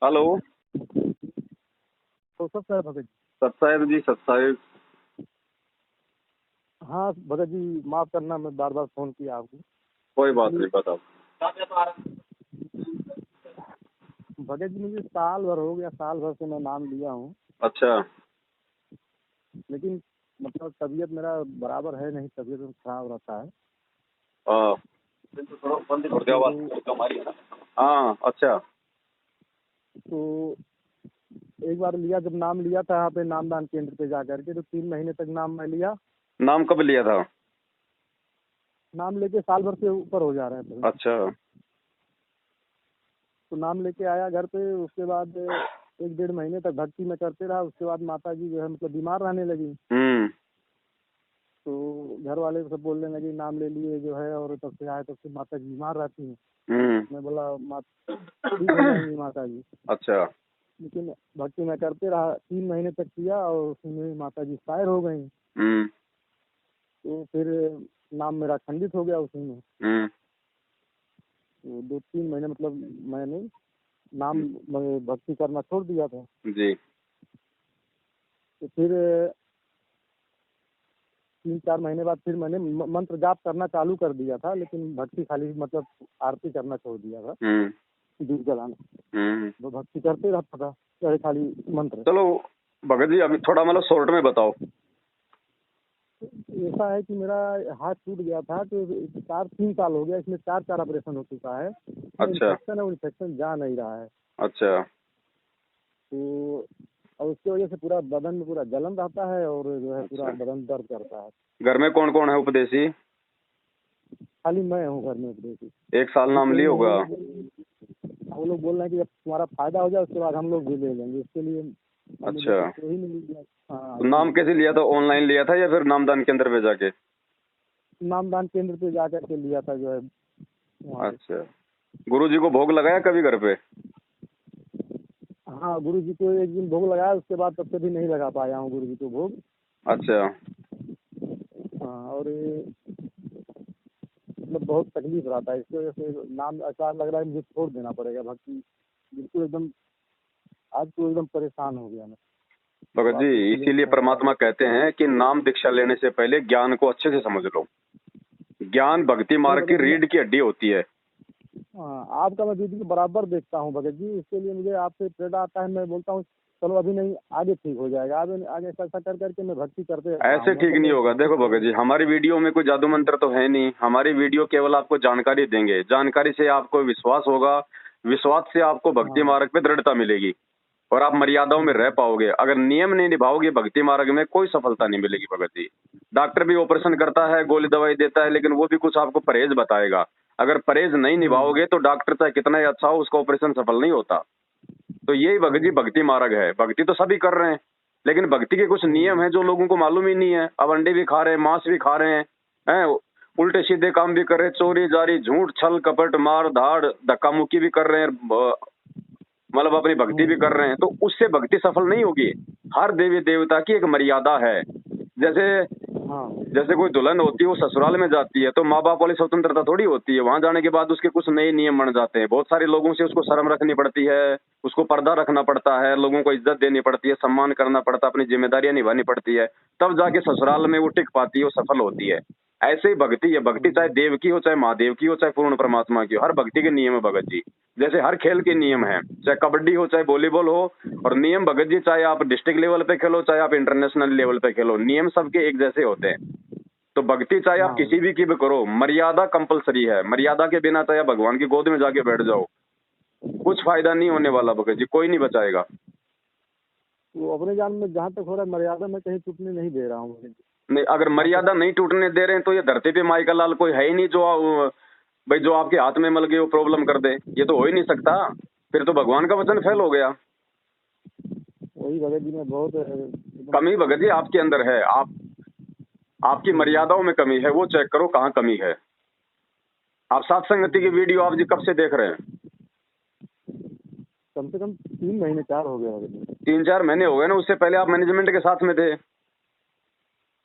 Hello. तो सब sir Bhagat ji. सत जी, सत साहिब। हाँ भगत जी, माफ करना मैं बार बार फोन किया आपको। कोई बात नहीं, बताओ। भगत जी मुझे साल भर हो गया, साल भर से मैं नाम लिया हूँ, अच्छा। लेकिन मतलब तबीयत मेरा बराबर है नहीं, तबीयत खराब रहता है। हाँ। तो हाँ, अच्छा। तो एक बार लिया, जब नाम लिया था यहाँ पे नामदान केंद्र पे जा करके, तो 3 महीने तक नाम मैं लिया। नाम कब लिया था? नाम लेके साल भर से ऊपर हो जा रहे हैं। अच्छा। तो नाम लेके आया घर पे, उसके बाद 1 डेढ़ महीने तक भक्ति में करते रहा। उसके बाद माता जी जो है मतलब बीमार रहने लगी। हम्म। तो घर वाले सब बोलने लगे नाम ले लिए जो है, और तब से आए तब से माता जी बीमार रहती हैं। हम्म। मैं बोला माता ठीक हो जाएंगी माता जी। अच्छा। लेकिन भक्ति में करते रहा, 3 महीने तक किया, और उसमें माता जी एक्सपायर हो गई। हम्म। तो फिर नाम मेरा खंडित हो गया उसी में। हम्म। तो 2-3 महीने मतलब मैंने नाम भक्ति करना छोड़ दिया था। जी। तो फिर 3-4 महीने बाद फिर मैंने मंत्र जाप करना चालू कर दिया था, लेकिन भक्ति खाली मतलब आरती करना छोड़ दिया था, हम्म। दीप जलाना। हम्म। तो भक्ति करते रहता था, चाहे खाली मंत्र। चलो भगत जी, अभी थोड़ा मतलब शॉर्ट में बताओ। ऐसा है कि मेरा हाथ टूट गया था, तो 3 साल हो गया, इसमें 4 ऑपरेशन हो चुका है। अच्छा। इन्फेक्शन है, वो इन्फेक्शन जा नहीं रहा है। अच्छा। तो और उसकी वजह से पूरा बदन में पूरा जलन रहता है, और जो है पूरा अच्छा। बदन दर्द करता है। घर में कौन कौन है उपदेशी? खाली मैं हूँ घर में उपदेशी। 1 साल नाम लिया होगा। वो लोग बोल रहे हैं कि जब तुम्हारा फायदा हो जाए उसके बाद हम लोग भी ले लेंगे, इसके लिए अब मुझे अच्छा। कुछ ही नहीं मिल गया। हाँ, तो नाम कैसे लिया था? ऑनलाइन लिया था या फिर नामदान केंद्र पे जाके? नामदान केंद्र पे जा करके लिया था जो है वहाँ पे। अच्छा। गुरु जी को भोग लगाया कभी घर पे? हाँ, गुरु जी को एक दिन भोग लगाया, उसके बाद तब से भी नहीं लगा पाया हूँ गुरु जी को भोग। अच्छा। हाँ, और ये मतलब बहुत तकलीफ रहता है, इसकी वजह से नाम ऐसा लग रहा है मुझे छोड़ देना पड़ेगा भक्ति। बिल्कुल एकदम आज तो एकदम परेशान हो गया मैं। भगत तो जी, आपसे इसलिए इसीलिए फोन लगा। परमात्मा कहते हैं कि नाम दीक्षा लेने से पहले ज्ञान को अच्छे से समझ लो। ज्ञान भक्ति नहीं मार्ग की भगत जी, रीढ़ की हड्डी होती है। हाँ आपका मैं वीडियो बराबर देखता हूँ भगत जी, इसके लिए मुझे आपसे प्रेरणा आता है। मैं बोलता हूँ चलो अभी नहीं, आगे ठीक हो जाएगा, आगे आगे ऐसा कर करके मैं भक्ति करते रहता ऐसे हूँ ठीक मतलब नहीं मैं। होगा। देखो भगत जी, हमारी वीडियो में कोई जादू मंत्र तो है नहीं। हमारी वीडियो केवल आपको जानकारी देंगे। जानकारी से आपको विश्वास होगा, विश्वास से आपको भक्ति हाँ। मार्ग पे दृढ़ता मिलेगी और आप मर्यादाओं में रह पाओगे। अगर नियम नहीं निभाओगे भक्ति मार्ग में, कोई सफलता नहीं मिलेगी भगत जी। डॉक्टर भी ऑपरेशन करता है, गोली दवाई देता है, लेकिन वो भी कुछ आपको परहेज बताएगा। अगर परहेज नहीं हम्म। निभाओगे तो डॉक्टर चाहे कितना ही अच्छा हो, उसका ऑपरेशन सफल नहीं होता। तो यही भगत जी भक्ति मार्ग है। भक्ति तो सभी कर रहे हैं, लेकिन भक्ति के कुछ नियम हैं जो लोगों को मालूम ही नहीं है। अब अंडे भी खा रहे हैं, मांस भी खा रहे हैं, उल्टे सीधे काम भी कर रहे हैं, चोरी जारी झूठ छल कपट मार धाड़ धक्का मुक्की भी कर रहे हैं, मतलब अपनी भक्ति भी कर रहे हैं। तो उससे भक्ति सफल नहीं होगी। हर देवी देवता की एक मर्यादा है। जैसे हाँ। जैसे कोई दुल्हन होती है, वो ससुराल में जाती है तो माँ बाप वाली स्वतंत्रता थोड़ी होती है। वहां जाने के बाद उसके कुछ नए नियम बन जाते हैं। बहुत सारे लोगों से उसको शर्म रखनी पड़ती है, उसको पर्दा रखना पड़ता है, लोगों को इज्जत देनी पड़ती है, सम्मान करना पड़ता है, अपनी जिम्मेदारियां निभानी पड़ती है। तब जाके ससुराल में वो टिक पाती है, वो सफल होती है। ऐसे ही भक्ति है। भक्ति चाहे देव की हो, चाहे महादेव की हो, चाहे पूर्ण परमात्मा की हो, हर भक्ति के नियम है भगत जी। जैसे हर खेल के नियम है, चाहे कबड्डी हो चाहे वॉलीबॉल हो। और नियम भगत जी, चाहे आप डिस्ट्रिक्ट लेवल पे खेलो चाहे आप इंटरनेशनल लेवल पे खेलो, नियम सबके एक जैसे होते हैं। तो भक्ति चाहे आप हाँ। किसी भी की भी करो, मर्यादा कंपलसरी है। मर्यादा के बिना चाहे आप भगवान की गोद में जाके बैठ जाओ, कुछ फायदा नहीं होने वाला भगत जी, कोई नहीं बचाएगा। वो अपने जान में जहाँ तक हो रहा है मर्यादा में कहीं टूटने नहीं दे रहा हूँ भगत जी। नहीं, अगर जहाँ तक। मर्यादा नहीं टूटने दे रहे हैं तो ये धरती पे माई का लाल कोई है ही नहीं जो भाई जो आपके हाथ में मल गए वो प्रॉब्लम कर दे। ये तो हो ही नहीं सकता। फिर तो भगवान का वचन फेल हो गया। वही भगत जी में बहुत एकदम। कमी भगत जी आपके अंदर है। आपकी मर्यादाओं में कमी है, वो चेक करो कहाँ कमी है। आप सात संगति की वीडियो आप जी कब से देख रहे हैं? कम से कम 3 महीने 4 हो गए भगत जी। 3-4 महीने हो गए ना। उससे पहले आप मैनेजमेंट के साथ में थे।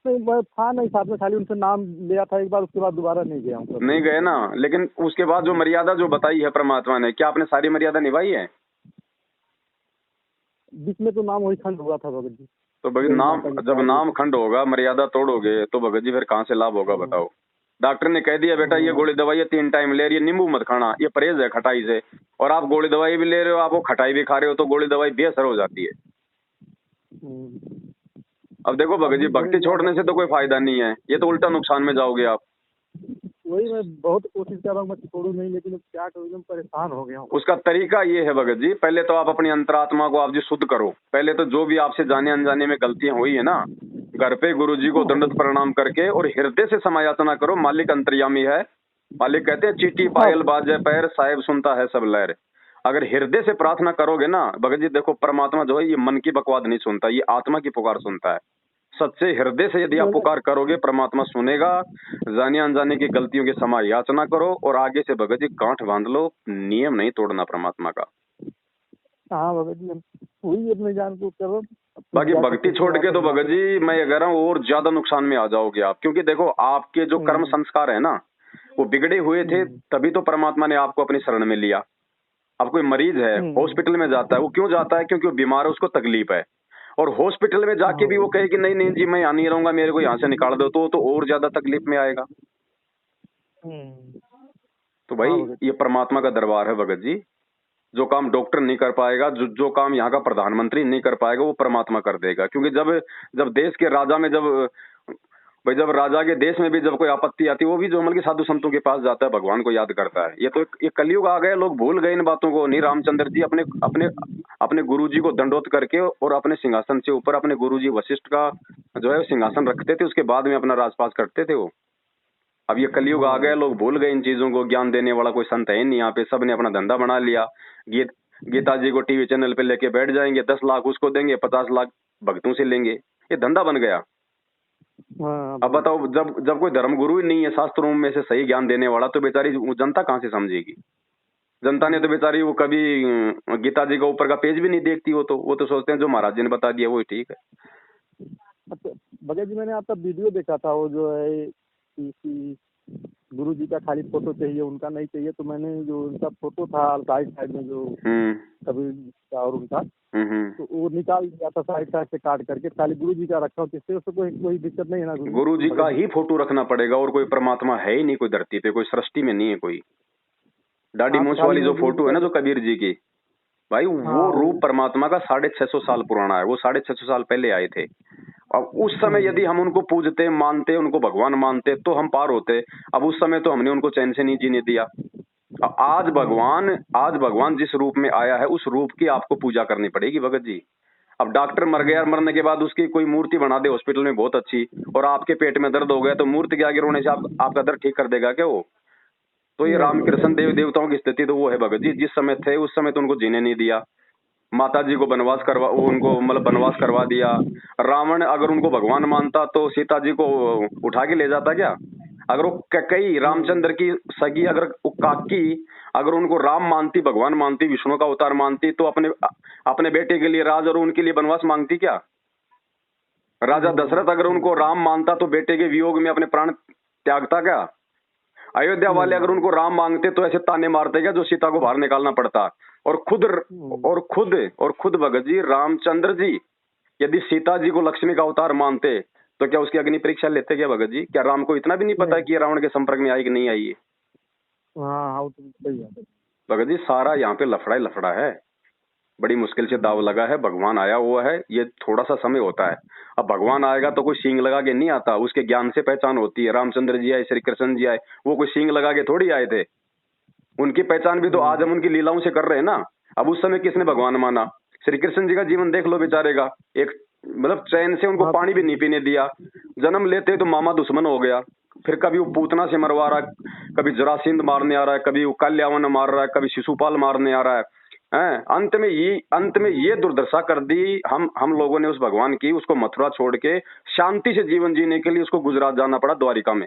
नहीं, मैं था नहीं साथ में, खाली उनसे नाम लिया था एक बार, उसके बाद दोबारा नहीं गया हूँ नहीं कभी। गए ना। लेकिन उसके बाद जो मर्यादा जो बताई है परमात्मा ने, क्या आपने सारी मर्यादा निभाई है? बीच में तो नाम वही खंड हुआ था भगत जी। तो भगत वही नाम, माता जी जब का नाम खंड होगा, मर्यादा तोड़ोगे तो भगत जी फिर कहाँ से लाभ होगा बताओ। डॉक्टर ने कह दिया बेटा ये गोली दवाई 3 टाइम ले रही है, नींबू मत खाना, ये परहेज है खटाई से, और आप गोली दवाई भी ले रहे हो, आप वो खटाई भी खा रहे हो, तो गोली दवाई बेअसर हो जाती है। अब देखो भगत जी, भक्ति छोड़ने से तो कोई फायदा नहीं है, ये तो उल्टा नुकसान में जाओगे आप। वही मैं बहुत कोशिश कर रहा हूँ मैं छोड़ू नहीं, लेकिन क्या करूँ एकदम परेशान हो गया हूँ। उसका तरीका ये है भगत जी, पहले तो आप अपनी अंतरात्मा को आप जी शुद्ध करो। पहले तो जो भी आपसे जाने अनजाने में गलतियां हुई है ना, घर पे गुरु जी को दंडवत प्रणाम करके और हृदय से समायाचना करो। मालिक अंतर्यामी है। मालिक कहते हैं चीटी पायल बाजे पैर, साहेब सुनता है सब लहर। अगर हृदय से प्रार्थना करोगे ना भगत जी, देखो परमात्मा जो है ये मन की बकवाद नहीं सुनता, ये आत्मा की पुकार सुनता है। सच्चे हृदय से यदि आप पुकार करोगे, परमात्मा सुनेगा। जाने अनजाने की गलतियों की क्षमा याचना करो और आगे से भगत जी गांठ बांध लो, नियम नहीं तोड़ना परमात्मा का। हाँ भगत जी, वही अपने जान को करो। बाकी भक्ति छोड़ के तो भगत जी मैं ये कह रहा हूँ और ज्यादा नुकसान में आ जाओगे आप, क्योंकि देखो आपके जो कर्म संस्कार है ना वो बिगड़े हुए थे, तभी तो परमात्मा ने आपको अपनी शरण में लिया। अब कोई मरीज है हॉस्पिटल में जाता है, वो क्यों जाता है? क्योंकि वो बीमार है, उसको तकलीफ है। और हॉस्पिटल में जाके भी वो कहे कि नहीं नहीं जी मैं यहाँ नहीं रहूंगा, मेरे को यहाँ से निकाल दो, तो और ज्यादा तकलीफ में आएगा। तो भाई ये परमात्मा का दरबार है भगत जी। जो काम डॉक्टर नहीं कर पाएगा, जो काम यहाँ का प्रधानमंत्री नहीं कर पाएगा, वो परमात्मा कर देगा। क्योंकि जब देश के राजा में जब राजा के देश में भी जब कोई आपत्ति आती है, वो भी जो मतलब साधु संतों के पास जाता है, भगवान को याद करता है। ये कलयुग आ गए, लोग भूल गए इन बातों को। नहीं, रामचंद्र जी अपने अपने अपने गुरु जी को दंडोत करके और अपने सिंहासन से ऊपर अपने गुरु जी वशिष्ठ का जो है सिंहासन रखते थे, उसके बाद में अपना राजपास करते थे वो। अब ये कलयुग आ गया, लोग भूल गए इन चीजों को। ज्ञान देने वाला कोई संत है नहीं यहाँ पे, सब ने अपना धंधा बना लिया। गीता जी को टीवी चैनल पे लेके बैठ जाएंगे, 10 लाख उसको देंगे, 50 लाख भक्तों से लेंगे, ये धंधा बन गया। अब बताओ, जब कोई धर्म गुरु ही नहीं है शास्त्रों में से सही ज्ञान देने वाला, तो बेचारी जनता कहाँ से समझेगी? जनता ने तो बेचारी वो कभी गीता जी का ऊपर का पेज भी नहीं देखती। वो तो सोचते हैं जो महाराज जी ने बता दिया वही ठीक है। भगत जी मैंने आपका वीडियो देखा था, वो जो है गुरु जी का खाली फोटो चाहिए, उनका नहीं चाहिए, तो मैंने जो उनका फोटो था साइड में जो कभी और उनका तो वो निकाल दिया था साइड से काट करके, खाली गुरु जी का रखा हूँ। इससे उससे कोई दिक्कत नहीं है ना? गुरु जी का ही फोटो रखना पड़ेगा, और कोई परमात्मा है ही नहीं कोई धरती पे, कोई सृष्टि में नहीं है कोई। दाढ़ी मूंछ वाली जो फोटो है ना जो कबीर जी की, भाई वो रूप परमात्मा का 650 साल पुराना है। वो 650 साल पहले आए थे। अब उस समय यदि हम उनको पूजते मानते, उनको भगवान मानते, तो हम पार होते। अब उस समय तो हमने उनको चैन से नहीं जीने दिया। आज भगवान जिस रूप में आया है, उस रूप की आपको पूजा करनी पड़ेगी भगत जी। अब डॉक्टर मर गया, मरने के बाद उसकी कोई मूर्ति बना दे हॉस्पिटल में बहुत अच्छी, और आपके पेट में दर्द हो गया, तो मूर्ति के आगे रोने से आपका दर्द ठीक कर देगा क्या वो? तो ये रामकृष्ण देवताओं की स्थिति तो वो है भगत जी। जिस समय थे उस समय तो उनको जीने नहीं दिया। माता जी को उनको मतलब बनवास करवा दिया। रावण अगर उनको भगवान मानता तो सीता जी को उठा के ले जाता क्या? अगर वो कई रामचंद्र की सगी अगर काकी अगर उनको राम मानती, भगवान मानती, विष्णु का अवतार मानती, तो अपने बेटे के लिए राज और उनके लिए बनवास मांगती क्या? राजा दशरथ अगर उनको राम मानता तो बेटे के वियोग में अपने प्राण त्यागता क्या? अयोध्या वाले अगर उनको राम मांगते तो ऐसे ताने मारते क्या जो सीता को बाहर निकालना पड़ता? और खुद भगत जी रामचंद्र जी यदि सीता जी को लक्ष्मी का अवतार मानते तो क्या उसकी अग्नि परीक्षा लेते क्या भगत जी? क्या राम को इतना भी नहीं पता है कि रावण के संपर्क में आई कि नहीं आई है? भगत जी सारा यहाँ पे लफड़ा ही लफड़ा है। बड़ी मुश्किल से दाव लगा है, भगवान आया हुआ है, ये थोड़ा सा समय होता है। अब भगवान आएगा तो कोई सींग लगा के नहीं आता, उसके ज्ञान से पहचान होती है। रामचंद्र जी आए, श्री कृष्ण जी आए, वो कोई सींग लगा के थोड़ी आए थे। उनकी पहचान भी तो आज हम उनकी लीलाओं से कर रहे हैं ना। अब उस समय किसने भगवान माना? श्री कृष्ण जी का जीवन देख लो बेचारे का, एक मतलब चैन से उनको पानी भी नहीं पीने दिया। जन्म लेते तो मामा दुश्मन हो गया, फिर कभी वो पूतना से मरवा रहा है, कभी जरासिंध मारने आ रहा है, कभी वो काल्यावन मार रहा है, कभी शिशुपाल मारने आ रहा है। अंत में ये दुर्दशा कर दी हम लोगों ने उस भगवान की। उसको मथुरा छोड़ के शांति से जीवन जीने के लिए उसको गुजरात जाना पड़ा, द्वारिका में।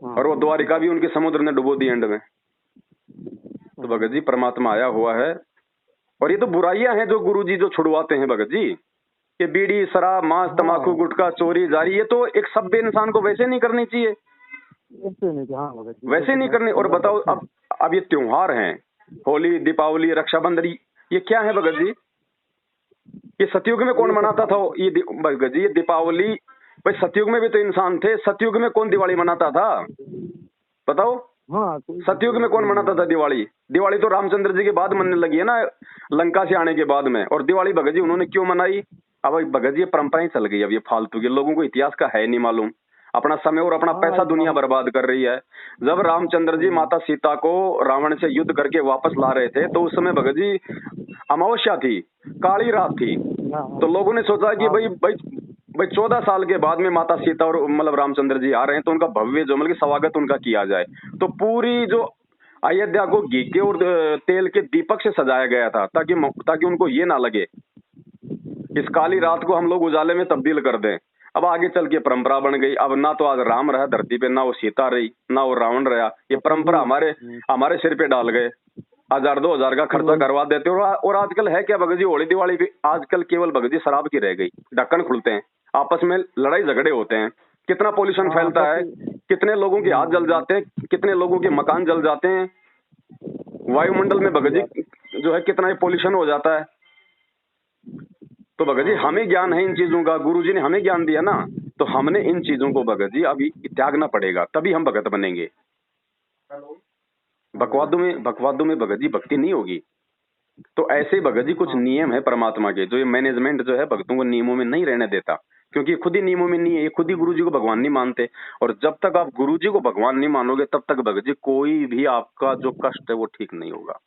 और वो द्वारिका भी उनके समुद्र ने डुबो दी एंड में। तो भगत जी परमात्मा आया हुआ है। और ये तो बुराइयां हैं जो गुरु जी जो छुड़वाते हैं भगत जी। ये बीड़ी, शराब, मांस, तमाकू, गुटखा, चोरी, जारी, ये तो एक सभ्य इंसान को वैसे नहीं करनी चाहिए, वैसे नहीं करनी। और बताओ अब ये त्योहार हैं, होली, दीपावली, रक्षाबंधन, ये क्या है भगत जी? ये सतयुग में कौन मनाता था भगत जी ये दीपावली? भाई सतयुग में भी तो इंसान थे, सतयुग में कौन दिवाली मनाता था बताओ? हाँ सतयुग में कौन मनाता था दिवाली? दिवाली तो रामचंद्र जी के बाद मनने लगी है ना, लंका से आने के बाद में। और दिवाली भगत जी उन्होंने क्यों मनाई? अब भगत जी ये परंपराएं चल गई, अब ये फालतू के लोगों को इतिहास का है नहीं मालूम, अपना समय और अपना पैसा दुनिया बर्बाद कर रही है। जब रामचंद्र जी माता सीता को रावण से युद्ध करके वापस ला रहे थे तो उस समय भगत जी अमावस्या थी, काली रात थी। तो लोगों ने सोचा कि भाई भाई भाई 14 साल के बाद में माता सीता और मतलब रामचंद्र जी आ रहे हैं तो उनका भव्य जो मतलब स्वागत उनका किया जाए। तो पूरी जो अयोध्या को घी के और तेल के दीपक से सजाया गया था ताकि उनको ये ना लगे इस काली रात को हम लोग उजाले में तब्दील कर दें। अब आगे चल के परंपरा बन गई। अब ना तो आज राम रहा धरती पे, ना वो सीता रही, ना वो रावण रहा। ये परंपरा हमारे सिर पे डाल गए, 1000-2000 का खर्चा करवा देते। और आजकल है क्या भगत जी, होली दिवाली भी आजकल केवल भगत जी शराब की रह गई। ढक्कन खुलते हैं, आपस में लड़ाई झगड़े होते हैं, कितना पोल्यूशन फैलता है, कितने लोगों के हाथ जल जाते हैं, कितने लोगों के मकान जल जाते हैं, वायुमंडल में भगत जी जो है कितना पोल्यूशन हो जाता है। तो भगत जी हमें ज्ञान है इन चीजों का, गुरु जी ने हमें ज्ञान दिया ना, तो हमने इन चीजों को भगत जी अभी त्यागना पड़ेगा, तभी हम भगत बनेंगे। बकवादों में भगत जी भक्ति नहीं होगी। तो ऐसे ही भगत जी कुछ नियम है परमात्मा के, जो ये मैनेजमेंट जो है भक्तों को नियमों में नहीं रहने देता, क्योंकि खुद ही नियमों में नहीं है, ये खुद ही गुरु जी को भगवान नहीं मानते। और जब तक आप गुरु जी को भगवान नहीं मानोगे तब तक भगत जी कोई भी आपका जो कष्ट है वो ठीक नहीं होगा।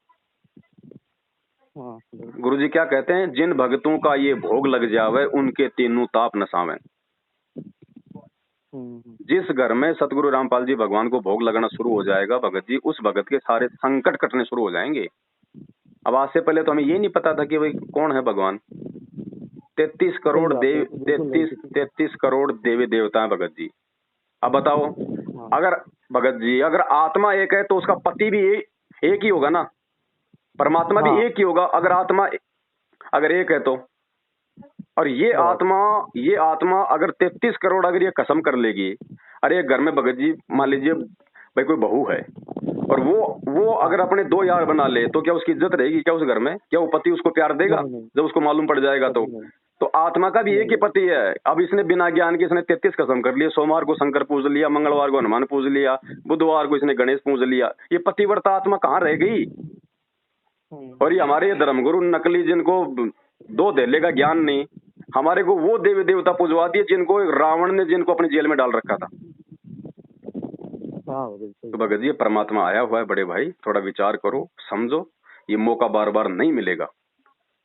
गुरु जी क्या कहते हैं, जिन भक्तों का ये भोग लग जावे उनके तीनों ताप नसावे। जिस घर में सतगुरु रामपाल जी भगवान को भोग लगना शुरू हो जाएगा भगत जी, उस भगत के सारे संकट कटने शुरू हो जाएंगे। अब आज से पहले तो हमें ये नहीं पता था कि भाई कौन है भगवान। 33 करोड़ देवी देवता है भगत जी। अब बताओ, अगर भगत जी अगर आत्मा एक है तो उसका पति भी एक ही होगा ना, परमात्मा भी एक ही होगा। अगर आत्मा अगर एक है तो, और ये आत्मा अगर 33 करोड़ अगर ये कसम कर लेगी, अरे घर में भगत जी मान लीजिए भाई कोई बहू है और वो अगर अपने 2 यार बना ले तो क्या उसकी इज्जत रहेगी क्या उस घर में? क्या वो पति उसको प्यार देगा जब उसको मालूम पड़ जाएगा? तो आत्मा का भी एक ही पति है। अब इसने बिना ज्ञान के इसने 33 कसम कर लिए, सोमवार को शंकर पूज लिया, मंगलवार को हनुमान पूज लिया, बुधवार को इसने गणेश पूज लिया। ये पतिव्रता आत्मा कहाँ रह गई? और ये हमारे ये धर्मगुरु नकली, जिनको 2 धेले का ज्ञान नहीं, हमारे को वो देवी देवता पूजवा दिए जिनको रावण ने जिनको अपनी जेल में डाल रखा था। तो भगत जी परमात्मा आया हुआ है बड़े भाई, थोड़ा विचार करो, समझो, ये मौका बार बार नहीं मिलेगा।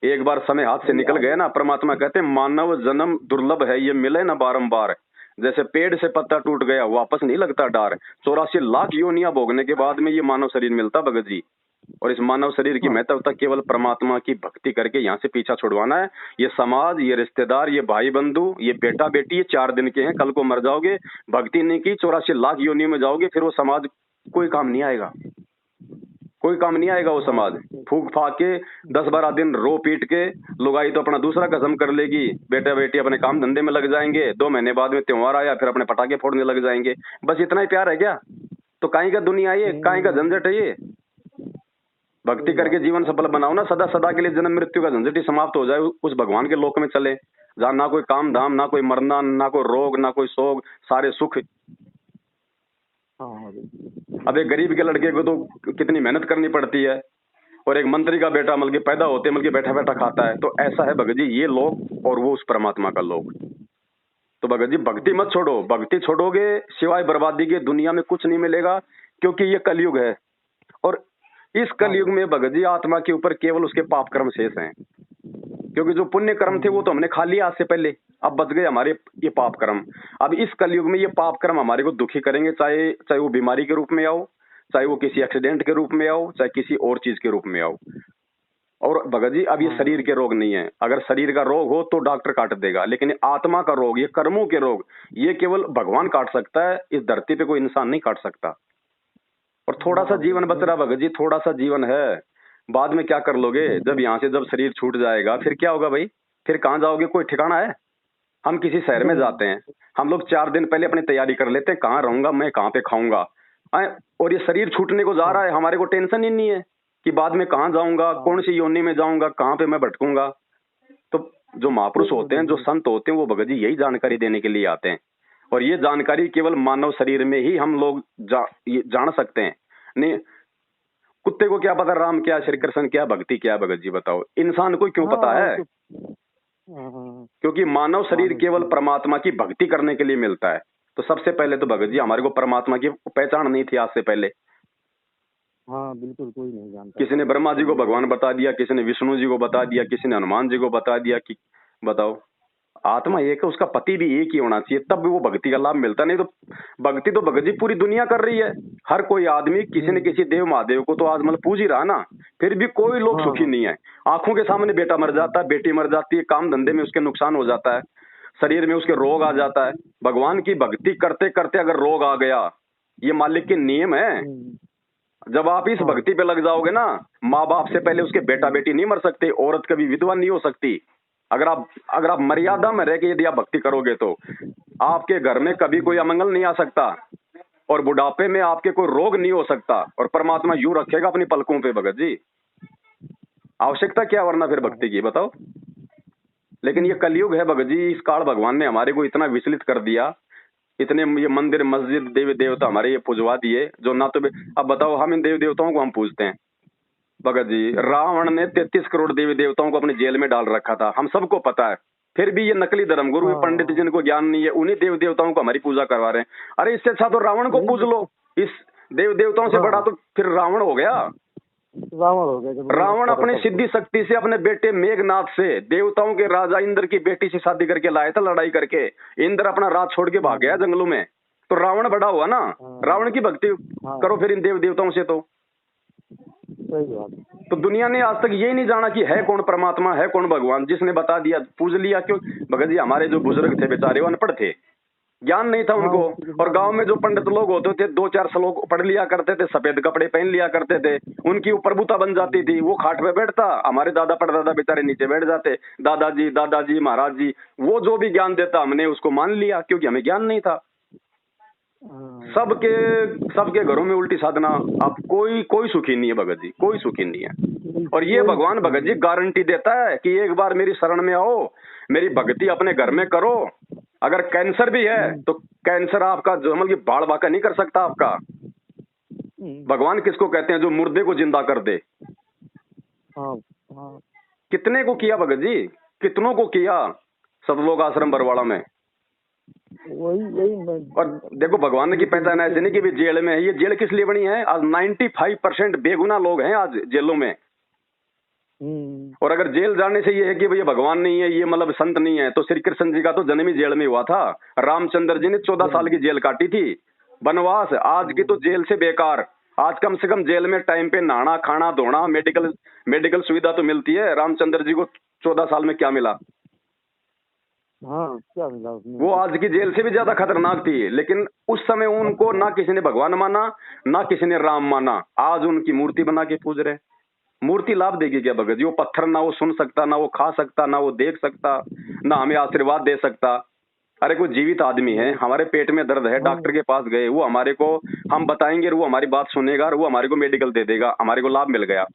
एक बार समय हाथ से निकल गया ना, परमात्मा कहते हैं मानव जन्म दुर्लभ है, ये मिले ना बारंबार। जैसे पेड़ से पत्ता टूट गया वापस नहीं लगता डार। 84 लाख योनियां भोगने के बाद में ये मानव शरीर मिलता भगत जी। और इस मानव शरीर की महत्वता केवल परमात्मा की भक्ति करके यहाँ से पीछा छुड़वाना है। ये समाज, ये रिश्तेदार, ये भाई बंधु, ये बेटा बेटी, ये 4 दिन के हैं, कल को मर जाओगे, भक्ति नहीं की 84 लाख योनियों में जाओगे, फिर वो समाज कोई काम नहीं आएगा, कोई काम नहीं आएगा। वो समाज फूक फाक के 10-12 दिन रो पीट के लुगाई तो अपना दूसरा कसम कर लेगी, बेटा बेटी अपने काम धंधे में लग जाएंगे, 2 महीने बाद में त्योहार आया फिर अपने पटाखे फोड़ने लग जाएंगे। बस इतना ही प्यार है क्या? तो काहे का दुनिया है ये, काहे का झंझट है ये? भक्ति करके जीवन सफल बनाओ ना, सदा सदा के लिए जन्म मृत्यु का झंझट ही समाप्त हो जाए, उस भगवान के लोक में चले जहाँ ना कोई काम धाम, ना कोई मरना, ना कोई रोग, ना कोई शोक, सारे सुख। अब एक गरीब के लड़के को तो कितनी मेहनत करनी पड़ती है, और एक मंत्री का बेटा मतलब पैदा होते मतलब बैठा बैठा खाता है। तो ऐसा है भगत जी ये लोग और वो उस परमात्मा का लोग। तो भगत जी भक्ति मत छोड़ो, भक्ति छोड़ोगे सिवाय बर्बादी के दुनिया में कुछ नहीं मिलेगा, क्योंकि ये कलयुग है। और इस कलयुग में भगत जी आत्मा के ऊपर केवल उसके पाप कर्म शेष हैं, क्योंकि जो पुण्य कर्म थे वो तो हमने खा लिया आज से पहले, अब बच गए हमारे ये पाप कर्म। अब इस कलयुग में ये पाप कर्म हमारे को दुखी करेंगे, चाहे वो बीमारी के रूप में आओ, चाहे वो किसी एक्सीडेंट के रूप में आओ, चाहे किसी और चीज के रूप में आओ। और भगत जी अब ये शरीर के रोग नहीं है, अगर शरीर का रोग हो तो डॉक्टर काट देगा, लेकिन आत्मा का रोग, ये कर्मों के रोग, ये केवल भगवान काट सकता है, इस धरती पे कोई इंसान नहीं काट सकता। और थोड़ा सा जीवन बच रहा भगत जी, थोड़ा सा जीवन है, बाद में क्या कर लोगे? जब यहाँ से जब शरीर छूट जाएगा फिर क्या होगा भाई? फिर कहाँ जाओगे? कोई ठिकाना है? हम किसी शहर में जाते हैं, हम लोग 4 दिन पहले अपनी तैयारी कर लेते हैं, कहाँ रहूंगा मैं, कहाँ पे खाऊंगा। और ये शरीर छूटने को जा रहा है, हमारे को टेंशन ही नहीं है कि बाद में कहाँ जाऊंगा, कौन सी योनि में जाऊंगा, कहाँ पे मैं भटकूंगा। तो जो महापुरुष होते हैं, जो संत होते हैं, वो भगत जी यही जानकारी देने के लिए आते हैं। और ये जानकारी केवल मानव शरीर में ही हम लोग जान सकते हैं। नहीं, कुत्ते को क्या पता राम क्या, श्री कृष्ण क्या, भक्ति क्या? भगत जी बताओ, इंसान को क्यों पता है? क्योंकि मानव शरीर केवल परमात्मा की भक्ति करने के लिए मिलता है। तो सबसे पहले तो भगत जी हमारे को परमात्मा की पहचान नहीं थी आज से पहले। हाँ बिल्कुल, कोई नहीं जानता। किसी ने ब्रह्मा जी को भगवान बता दिया, किसी ने विष्णु जी को बता दिया, किसी ने हनुमान जी को बता दिया कि बताओ, आत्मा एक है, उसका पति भी एक ही होना चाहिए, तब भी वो भक्ति का लाभ मिलता। नहीं तो भक्ति तो भगत जी पूरी दुनिया कर रही है। हर कोई आदमी किसी न किसी देव महादेव को तो आज मतलब पूज ही रहा ना, फिर भी कोई लोग सुखी नहीं है। आंखों के सामने बेटा मर जाता है, बेटी मर जाती है, काम धंधे में उसके नुकसान हो जाता है, शरीर में उसके रोग आ जाता है। भगवान की भक्ति करते करते अगर रोग आ गया, ये मालिक के नियम है। जब आप इस भक्ति पे लग जाओगे ना, माँ बाप से पहले उसके बेटा बेटी नहीं मर सकते, औरत कभी विधवा नहीं हो सकती। अगर आप मर्यादा में रह के यदि आप भक्ति करोगे तो आपके घर में कभी कोई अमंगल नहीं आ सकता, और बुढ़ापे में आपके कोई रोग नहीं हो सकता, और परमात्मा यूं रखेगा अपनी पलकों पे। भगत जी आवश्यकता क्या वरना फिर भक्ति की, बताओ। लेकिन ये कलयुग है भगत जी, इस काल भगवान ने हमारे को इतना विचलित कर दिया, इतने ये मंदिर मस्जिद देवी देवता हमारे ये पुजवा दिए, जो ना तो अब बताओ हम इन देवी देवताओं को हम पूजते हैं। भगत जी रावण ने 33 करोड़ देवी देवताओं को अपने जेल में डाल रखा था, हम सबको पता है। फिर भी ये नकली धर्मगुरु पंडित जिनको ज्ञान नहीं है, उन्हीं देवी देवताओं को हमारी पूजा करवा रहे हैं। अरे इससे अच्छा तो रावण को पूज लो, इस देव देवताओं से बड़ा तो फिर रावण हो गया। रावण अपनी सिद्धि शक्ति से अपने बेटे मेघनाथ से देवताओं के राजा इंद्र की बेटी से शादी करके लाया था, लड़ाई करके। इंद्र अपना राज छोड़ के भाग गया जंगलों में, तो रावण बड़ा हुआ ना। रावण की भक्ति करो फिर इन देव देवताओं से। तो दुनिया ने आज तक यही नहीं जाना कि है कौन परमात्मा, है कौन भगवान। जिसने बता दिया पूज लिया। क्यों भगत जी, हमारे जो बुजुर्ग थे बेचारे वो अनपढ़ थे, ज्ञान नहीं था उनको। और गांव में जो पंडित लोग होते थे 2-4 श्लोक पढ़ लिया करते थे, सफेद कपड़े पहन लिया करते थे, उनकी प्रभुता बन जाती थी। वो खाट पे बैठता, हमारे दादा परदादा बेचारे नीचे बैठ जाते। दादाजी महाराज जी वो जो भी ज्ञान देता हमने उसको मान लिया, क्योंकि हमें ज्ञान नहीं था। सबके घरों में उल्टी साधना। अब कोई सुखी नहीं है भगत जी, कोई सुखी नहीं है। और ये भगवान भगत जी गारंटी देता है कि एक बार मेरी शरण में आओ, मेरी भक्ति अपने घर में करो। अगर कैंसर भी है तो कैंसर आपका जो मतलब बाढ़ बाका नहीं कर सकता आपका। भगवान किसको कहते हैं? जो मुर्दे को जिंदा कर दे। कितने को किया भगत जी, कितनों को किया सतलोक आश्रम बरवाड़ा में। और देखो भगवान की पहचान ऐसे नहीं कि भी जेल में है। ये जेल किस लिए बनी है? आज 95% बेगुनाह लोग हैं आज जेलों में। और अगर जेल जाने से ये है कि भैया भगवान नहीं है, ये मतलब संत नहीं है, तो श्री कृष्ण जी का तो जन्म ही जेल में हुआ था। रामचंद्र जी ने 14 साल की जेल काटी थी, वनवास। आज की तो जेल से बेकार। आज कम से कम जेल में टाइम पे नहाना, खाना, धोना, मेडिकल सुविधा तो मिलती है। रामचंद्र जी को 14 साल में क्या मिला? क्या मिला उसमें? वो आज की जेल से भी ज्यादा खतरनाक थी। लेकिन उस समय उनको ना किसी ने भगवान माना, ना किसी ने राम माना। आज उनकी मूर्ति बना के पूज रहे। मूर्ति लाभ देगी क्या भगत जी? वो पत्थर ना वो सुन सकता, ना वो खा सकता, ना वो देख सकता, ना हमें आशीर्वाद दे सकता। अरे कोई जीवित आदमी है, हमारे पेट में दर्द है, डॉक्टर के पास गए, वो हमारे को हम बताएंगे, वो हमारी बात सुनेगा और वो हमारे को मेडिकल दे देगा, हमारे को लाभ मिल गया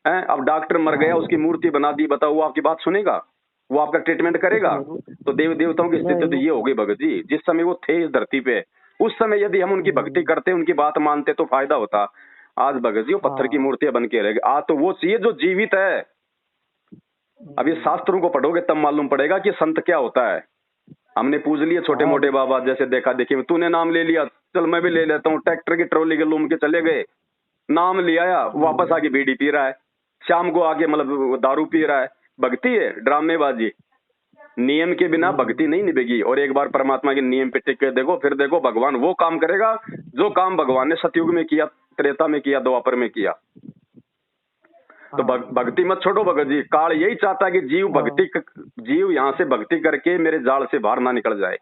है। अब डॉक्टर मर गया, उसकी मूर्ति बना दी, बताओ वो आपकी बात सुनेगा? वो आपका ट्रीटमेंट करेगा? तो देव देवताओं की स्थिति तो ये हो गई भगत जी। जिस समय वो थे इस धरती पे, उस समय यदि हम उनकी भक्ति करते, उनकी बात मानते तो फायदा होता। आज भगत जी वो पत्थर की मूर्तियां बन के रह गई। आज तो वो चाहिए जो जीवित है। अब ये शास्त्रों को पढ़ोगे तब मालूम पड़ेगा कि संत क्या होता है। हमने पूज लिए छोटे मोटे बाबा, जैसे देखा देखी में तूने नाम ले लिया, चल मैं भी ले लेता हूँ। ट्रैक्टर की ट्रॉली के लूम के चले गए, नाम लिया, वापस आके बीड़ी पी रहा है, शाम को आके मतलब दारू पी रहा है। भक्ति है? ड्रामेबाजी। नियम के बिना भक्ति नहीं निभेगी। और एक बार परमात्मा के नियम पे टिक के देखो, फिर देखो भगवान वो काम करेगा जो काम भगवान ने सतयुग में किया, त्रेता में किया, द्वापर में किया। तो भक्ति मत छोड़ो भगत जी। काल यही चाहता है कि जीव यहाँ से भक्ति करके मेरे जाल से बाहर ना निकल जाए।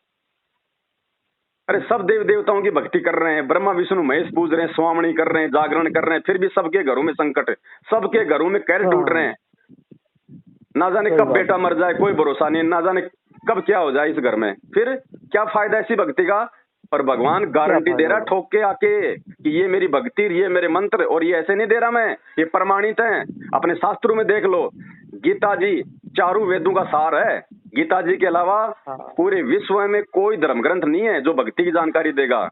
अरे सब देव देवताओं की भक्ति कर रहे हैं, ब्रह्मा विष्णु महेश पूज रहे हैं, स्वामणी कर रहे हैं, जागरण कर रहे हैं, फिर भी सबके घरों में संकट है, सबके घरों में कैर टूट रहे हैं। ना जाने कब बेटा मर जाए, कोई भरोसा नहीं, ना जाने कब क्या हो जाए इस घर में। फिर क्या फायदा ऐसी भक्ति का? पर भगवान गारंटी दे रहा ठोक के आके कि ये मेरी भक्ति, ये मेरे मंत्र। और ये ऐसे नहीं दे रहा मैं, ये प्रमाणित है। अपने शास्त्रों में देख लो, गीता जी चारों वेदों का सार है। गीता जी के अलावा हाँ पूरे विश्व में कोई धर्म ग्रंथ नहीं है जो भक्ति की जानकारी देगा,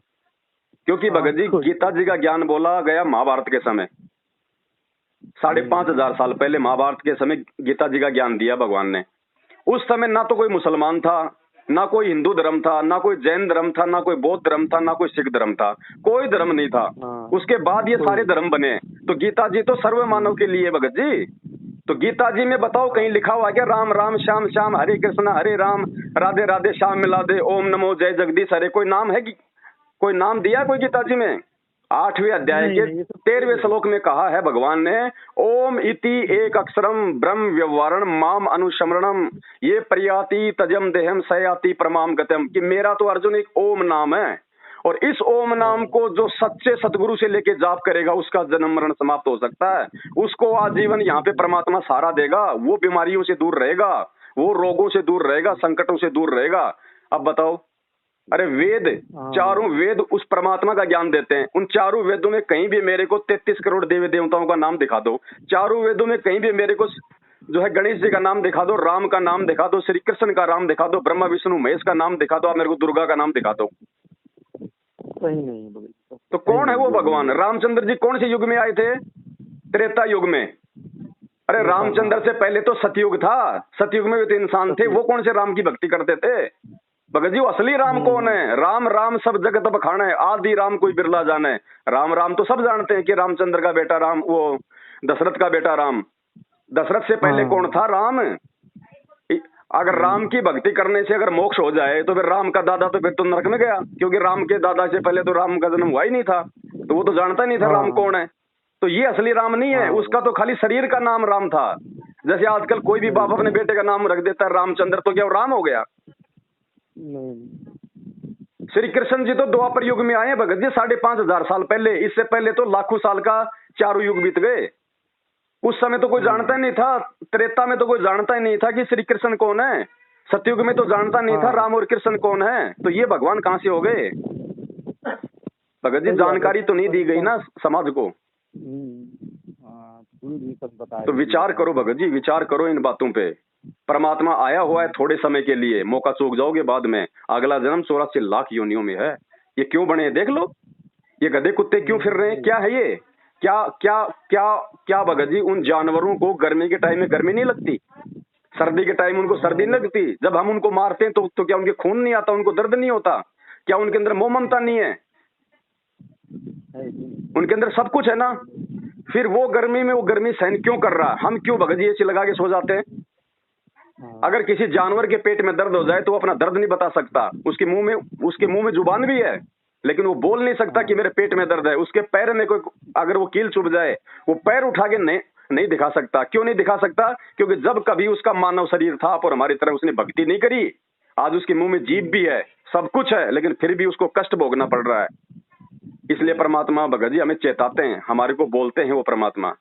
क्योंकि हाँ, भगत जी कोई गीता जी का ज्ञान बोला गया महाभारत के समय, 5,500 साल पहले महाभारत के समय गीता जी का ज्ञान दिया भगवान ने। उस समय ना तो कोई मुसलमान था, ना कोई हिंदू धर्म था, ना कोई जैन धर्म था, ना कोई बौद्ध धर्म था, ना कोई सिख धर्म था, कोई धर्म नहीं था। हाँ उसके बाद ये सारे धर्म बने। तो गीता जी तो सर्व मानव के लिए भगत जी। तो गीता जी में बताओ कहीं लिखा हुआ है क्या राम राम श्याम श्याम हरे कृष्ण हरे राम राधे राधे श्याम मिला दे ओम नमो जय जगदीश हरे, कोई नाम है कि कोई नाम दिया कोई गीता जी में? 8वें अध्याय के 13वें श्लोक में कहा है भगवान ने, ओम इति एक अक्षरम ब्रह्म व्यवहारण माम अनुस्मरणम ये प्रयाति तजम देहम सयाति प्रमाम गतम, कि मेरा तो अर्जुन एक ओम नाम है, और इस ओम नाम को जो सच्चे सतगुरु से लेके जाप करेगा उसका जन्म मरण समाप्त हो सकता है। उसको आजीवन यहाँ पे परमात्मा सहारा देगा, वो बीमारियों से दूर रहेगा, वो रोगों से दूर रहेगा, संकटों से दूर रहेगा। अब बताओ, अरे वेद, चारों वेद उस परमात्मा का ज्ञान देते हैं। उन चारों वेदों में कहीं भी मेरे को 33 करोड़ देवी देवताओं का नाम दिखा दो, चारों वेदों में कहीं भी मेरे को जो है गणेश जी का नाम दिखा दो, राम का नाम दिखा दो, श्री कृष्ण का नाम दिखा दो, ब्रह्मा विष्णु महेश का नाम दिखा दो, मेरे को दुर्गा का नाम दिखा दो। सही नहीं है भगत जी। तो कौन है वो भगवान? रामचंद्र जी कौन से युग में आए थे? त्रेता युग में। अरे रामचंद्र से पहले तो सतयुग था, सतयुग में भी तो इंसान थे, वो कौन से राम की भक्ति करते थे? भगत जी वो असली राम कौन है? राम राम सब जगत बखाने है, आदि राम कोई बिरला जाने। राम राम तो सब जानते हैं कि रामचंद्र का बेटा राम, वो दशरथ का बेटा राम। दशरथ से पहले कौन था? राम। अगर राम की भक्ति करने से अगर मोक्ष हो जाए तो फिर राम का दादा तो फिर तो नरक में गया, क्योंकि राम के दादा से पहले तो राम का जन्म हुआ ही नहीं था, तो वो तो जानता नहीं था राम कौन है। तो ये असली राम नहीं है, उसका तो खाली शरीर का नाम राम था। जैसे आजकल कोई भी बाप अपने बेटे का नाम रख देता है रामचंद्र, तो क्या वो राम हो गया? श्री कृष्ण जी तो द्वापर युग में आए भगत जी 5,500 साल पहले। इससे पहले तो लाखों साल का चारों युग बीत गए। उस समय तो कोई जानता ही नहीं था, त्रेता में तो कोई जानता ही नहीं था कि श्री कृष्ण कौन है, सतयुग में तो जानता नहीं था राम और कृष्ण कौन है। तो ये भगवान कहाँ से हो गए? भगत जी जानकारी तो नहीं दी गई ना समाज को। तो विचार करो भगत जी, विचार करो इन बातों पे। परमात्मा आया हुआ है थोड़े समय के लिए, मौका चूक जाओगे बाद में। अगला जन्म 84 लाख योनियों में है। ये क्यों बने देख लो, ये गधे कुत्ते क्यों फिर रहे हैं? क्या है ये? क्या क्या क्या क्या भगत जी उन जानवरों को गर्मी के टाइम में गर्मी नहीं लगती, सर्दी के टाइम उनको सर्दी नहीं लगती? जब हम उनको मारते हैं तो क्या उनके खून नहीं आता, उनको दर्द नहीं होता? क्या उनके अंदर मोह ममता नहीं है? उनके अंदर सब कुछ है ना। फिर वो गर्मी में वो गर्मी सहन क्यों कर रहा? हम क्यों भगत जी एसी लगा के सो जाते हैं? अगर किसी जानवर के पेट में दर्द हो जाए तो वो अपना दर्द नहीं बता सकता, उसके मुंह में जुबान भी है, लेकिन वो बोल नहीं सकता कि मेरे पेट में दर्द है। उसके पैर में कोई अगर वो कील चुभ जाए, वो पैर उठा के नहीं दिखा सकता। क्यों नहीं दिखा सकता? क्योंकि जब कभी उसका मानव शरीर था और हमारी तरह उसने भक्ति नहीं करी, आज उसके मुंह में जीभ भी है, सब कुछ है, लेकिन फिर भी उसको कष्ट भोगना पड़ रहा है। इसलिए परमात्मा भगत जी हमें चेताते हैं, हमारे को बोलते हैं वो परमात्मा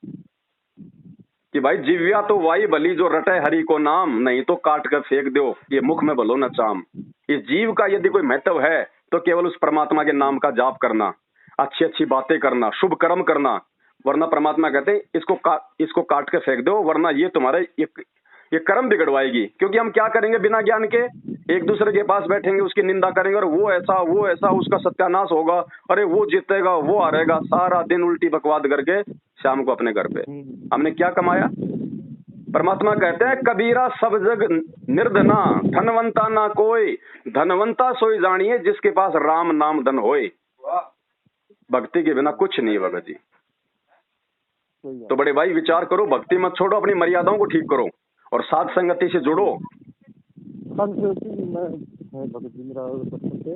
कि भाई जिव्या तो वाई भली जो रटे हरि को नाम, नहीं तो काट कर फेंक दो ये मुख में भलो न चाम। इस जीव का यदि कोई महत्व है तो केवल उस परमात्मा के नाम का जाप करना, अच्छी अच्छी बातें करना, शुभ कर्म करना। वरना परमात्मा कहते हैं इसको काट के फेंक दो, वरना ये तुम्हारे ये कर्म बिगड़वाएगी। क्योंकि हम क्या करेंगे बिना ज्ञान के? एक दूसरे के पास बैठेंगे, उसकी निंदा करेंगे, और वो ऐसा उसका सत्यानाश होगा, अरे वो जीतेगा, वो हारेगा, सारा दिन उल्टी बकवाद करके शाम को अपने घर पे हमने क्या कमाया? परमात्मा कहते हैं कबीरा सब जग निर्धना धनवंता ना कोई, धनवंता सोई जानिए जिसके पास राम नाम धन होए। भक्ति के बिना कुछ नहीं भगत जी। तो बड़े भाई विचार करो, भक्ति मत छोड़ो, अपनी मर्यादाओं को ठीक करो और साध संगति से जुड़ो। भगत जी मेरा बचपन से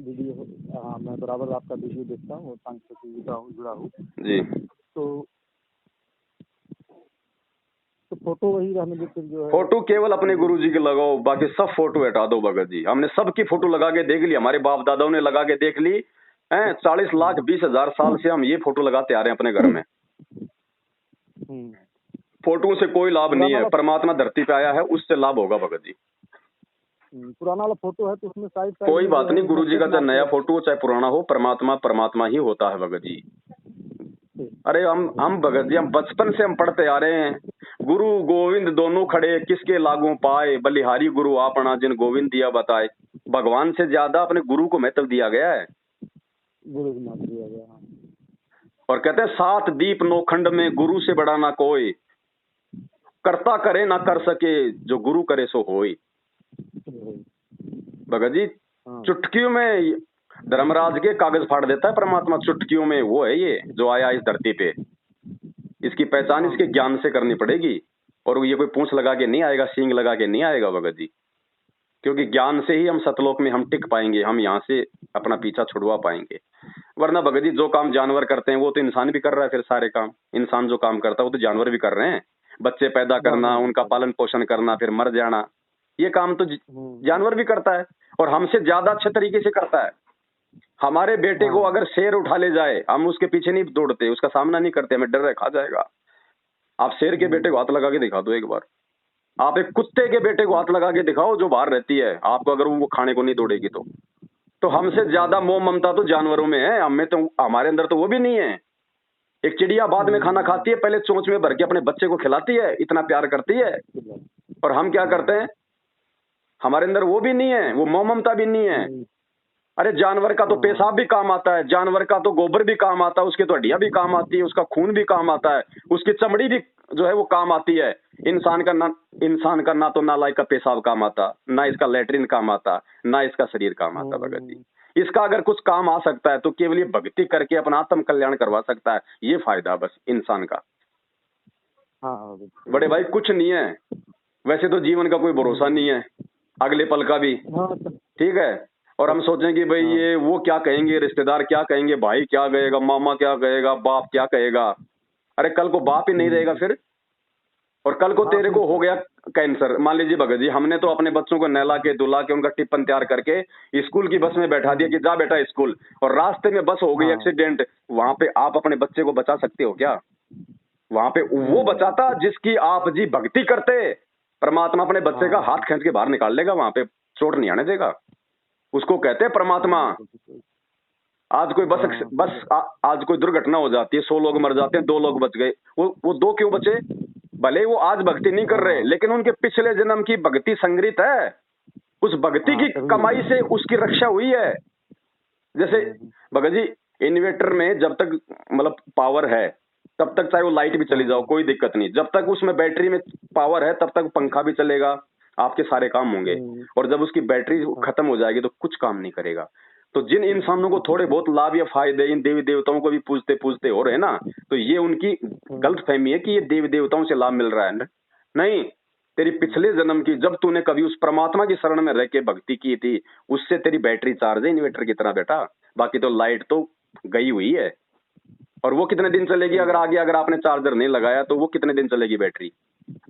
वीडियो, मैं बराबर आपका वीडियो देखता हूँ, सांस्कृतिक जुड़ा हूँ जी। तो फोटो वही रहने देते जो है। फोटो केवल अपने गुरुजी के लगाओ, बाकी सब फोटो हटा दो भगत जी। हमने सबकी फोटो लगा के देख ली, हमारे बाप दादाओं ने लगा के देख ली है। 40 लाख 20 हजार साल से हम ये फोटो लगाते आ रहे हैं अपने घर में। फोटो से कोई लाभ नहीं है, परमात्मा धरती पे आया है उससे लाभ होगा भगत जी। पुराना वाला फोटो है तो उसमें साइड कोई बात नहीं, गुरुजी का चाहे नया फोटो हो चाहे पुराना हो, परमात्मा ही होता है भगत जी। अरे हम भगत जी हम बचपन से हम पढ़ते आ रहे हैं, गुरु गोविंद दोनों खड़े, किसके लागू पाए, बलिहारी गुरु आपना जिन गोविंद दिया बताए। भगवान से ज्यादा अपने गुरु को महत्व दिया गया है। गुरु को महत्व दिया गया, हाँ। और कहते हैं 7 दीप नौखंड में गुरु से बड़ा ना कोई, करता करे ना कर सके, जो गुरु करे सो होई। भगत जी हाँ। चुटकियों में धर्मराज के कागज फाड़ देता है परमात्मा, चुटकियों में। वो है ये जो आया इस धरती पे। इसकी पहचान इसके ज्ञान से करनी पड़ेगी। और ये कोई पूंछ लगा के नहीं आएगा, सींग लगा के नहीं आएगा भगत जी। क्योंकि ज्ञान से ही हम सतलोक में हम टिक पाएंगे, हम यहाँ से अपना पीछा छुड़वा पाएंगे। वरना भगत जी जो काम जानवर करते हैं वो तो इंसान भी कर रहा है। फिर सारे काम इंसान जो काम करता है वो तो जानवर भी कर रहे हैं। बच्चे पैदा करना, उनका पालन पोषण करना, फिर मर जाना, ये काम तो जानवर भी करता है। और हमसे ज्यादा अच्छे तरीके से करता है। हमारे बेटे को अगर शेर उठा ले जाए, हम उसके पीछे नहीं दौड़ते, उसका सामना नहीं करते, हमें डर है खा जाएगा। आप शेर के बेटे को हाथ लगा के दिखा दो एक बार। आप एक कुत्ते के बेटे को हाथ लगा के दिखाओ जो बाहर रहती है आपको, अगर वो खाने को नहीं दौड़ेगी तो हमसे ज्यादा मोह ममता तो जानवरों में है। हमें तो, हमारे अंदर तो वो भी नहीं है। एक चिड़िया बाद में खाना खाती है, पहले चोंच में भर के अपने बच्चे को खिलाती है, इतना प्यार करती है। और हम क्या करते हैं? हमारे अंदर वो भी नहीं है, वो मोह ममता भी नहीं है। अरे जानवर का तो पेशाब भी काम आता है, जानवर का तो गोबर भी काम आता है, उसकी तो हड्डियां भी काम आती है, उसका खून भी काम आता है, उसकी चमड़ी भी जो है वो काम आती है। इंसान का ना तो नालायक का पेशाब काम आता, ना इसका लेटरिन काम आता, ना इसका शरीर काम आता। भगत जी इसका अगर कुछ काम आ सकता है तो केवल ये भक्ति करके अपना आत्म कल्याण करवा सकता है। ये फायदा बस इंसान का। हाँ बड़े भाई कुछ नहीं है। वैसे तो जीवन का कोई भरोसा नहीं है, अगले पल का भी। ठीक है। और हम सोचें कि भाई ये वो क्या कहेंगे, रिश्तेदार क्या कहेंगे, भाई क्या कहेगा, मामा क्या कहेगा, बाप क्या कहेगा। अरे कल को बाप ही नहीं रहेगा फिर। और कल को तेरे को हो गया कैंसर, मान लीजिए भगत जी, हमने तो अपने बच्चों को नहला के धुला के उनका टिप्पण तैयार करके स्कूल की बस में बैठा दिया कि जा बेटा स्कूल, और रास्ते में बस हो गई एक्सीडेंट। वहां पे आप अपने बच्चे को बचा सकते हो क्या? वहां पे वो बचाता जिसकी आप जी भक्ति करते। परमात्मा अपने बच्चे का हाथ खींच के बाहर निकाल लेगा, वहां पे चोट नहीं आने देगा। उसको कहते हैं परमात्मा। आज कोई आज कोई दुर्घटना हो जाती है, 100 लोग मर जाते हैं, 2 लोग बच गए। वो 2 क्यों बचे? भले वो आज भक्ति नहीं कर रहे, लेकिन उनके पिछले जन्म की भक्ति संग्रहित है। उस भक्ति की कमाई से उसकी रक्षा हुई है। जैसे भगत जी इन्वर्टर में जब तक मतलब पावर है तब तक चाहे वो लाइट भी चली जाओ कोई दिक्कत नहीं। जब तक उसमें बैटरी में पावर है तब तक पंखा भी चलेगा, आपके सारे काम होंगे। और जब उसकी बैटरी खत्म हो जाएगी तो कुछ काम नहीं करेगा। तो जिन इंसानों को थोड़े बहुत लाभ या फायदे इन देवी देवताओं को भी पूजते पूजते हो रहे हैं ना, तो ये उनकी गलत फहमी है कि ये देवी देवताओं से लाभ मिल रहा है। नहीं, तेरी पिछले जन्म की जब तूने कभी उस परमात्मा की शरण में रह के भक्ति की थी, उससे तेरी बैटरी चार्ज है इन्वर्टर की तरह बेटा। बाकी तो लाइट तो गई हुई है, और वो कितने दिन चलेगी? अगर आपने चार्जर नहीं लगाया तो वो कितने दिन चलेगी बैटरी?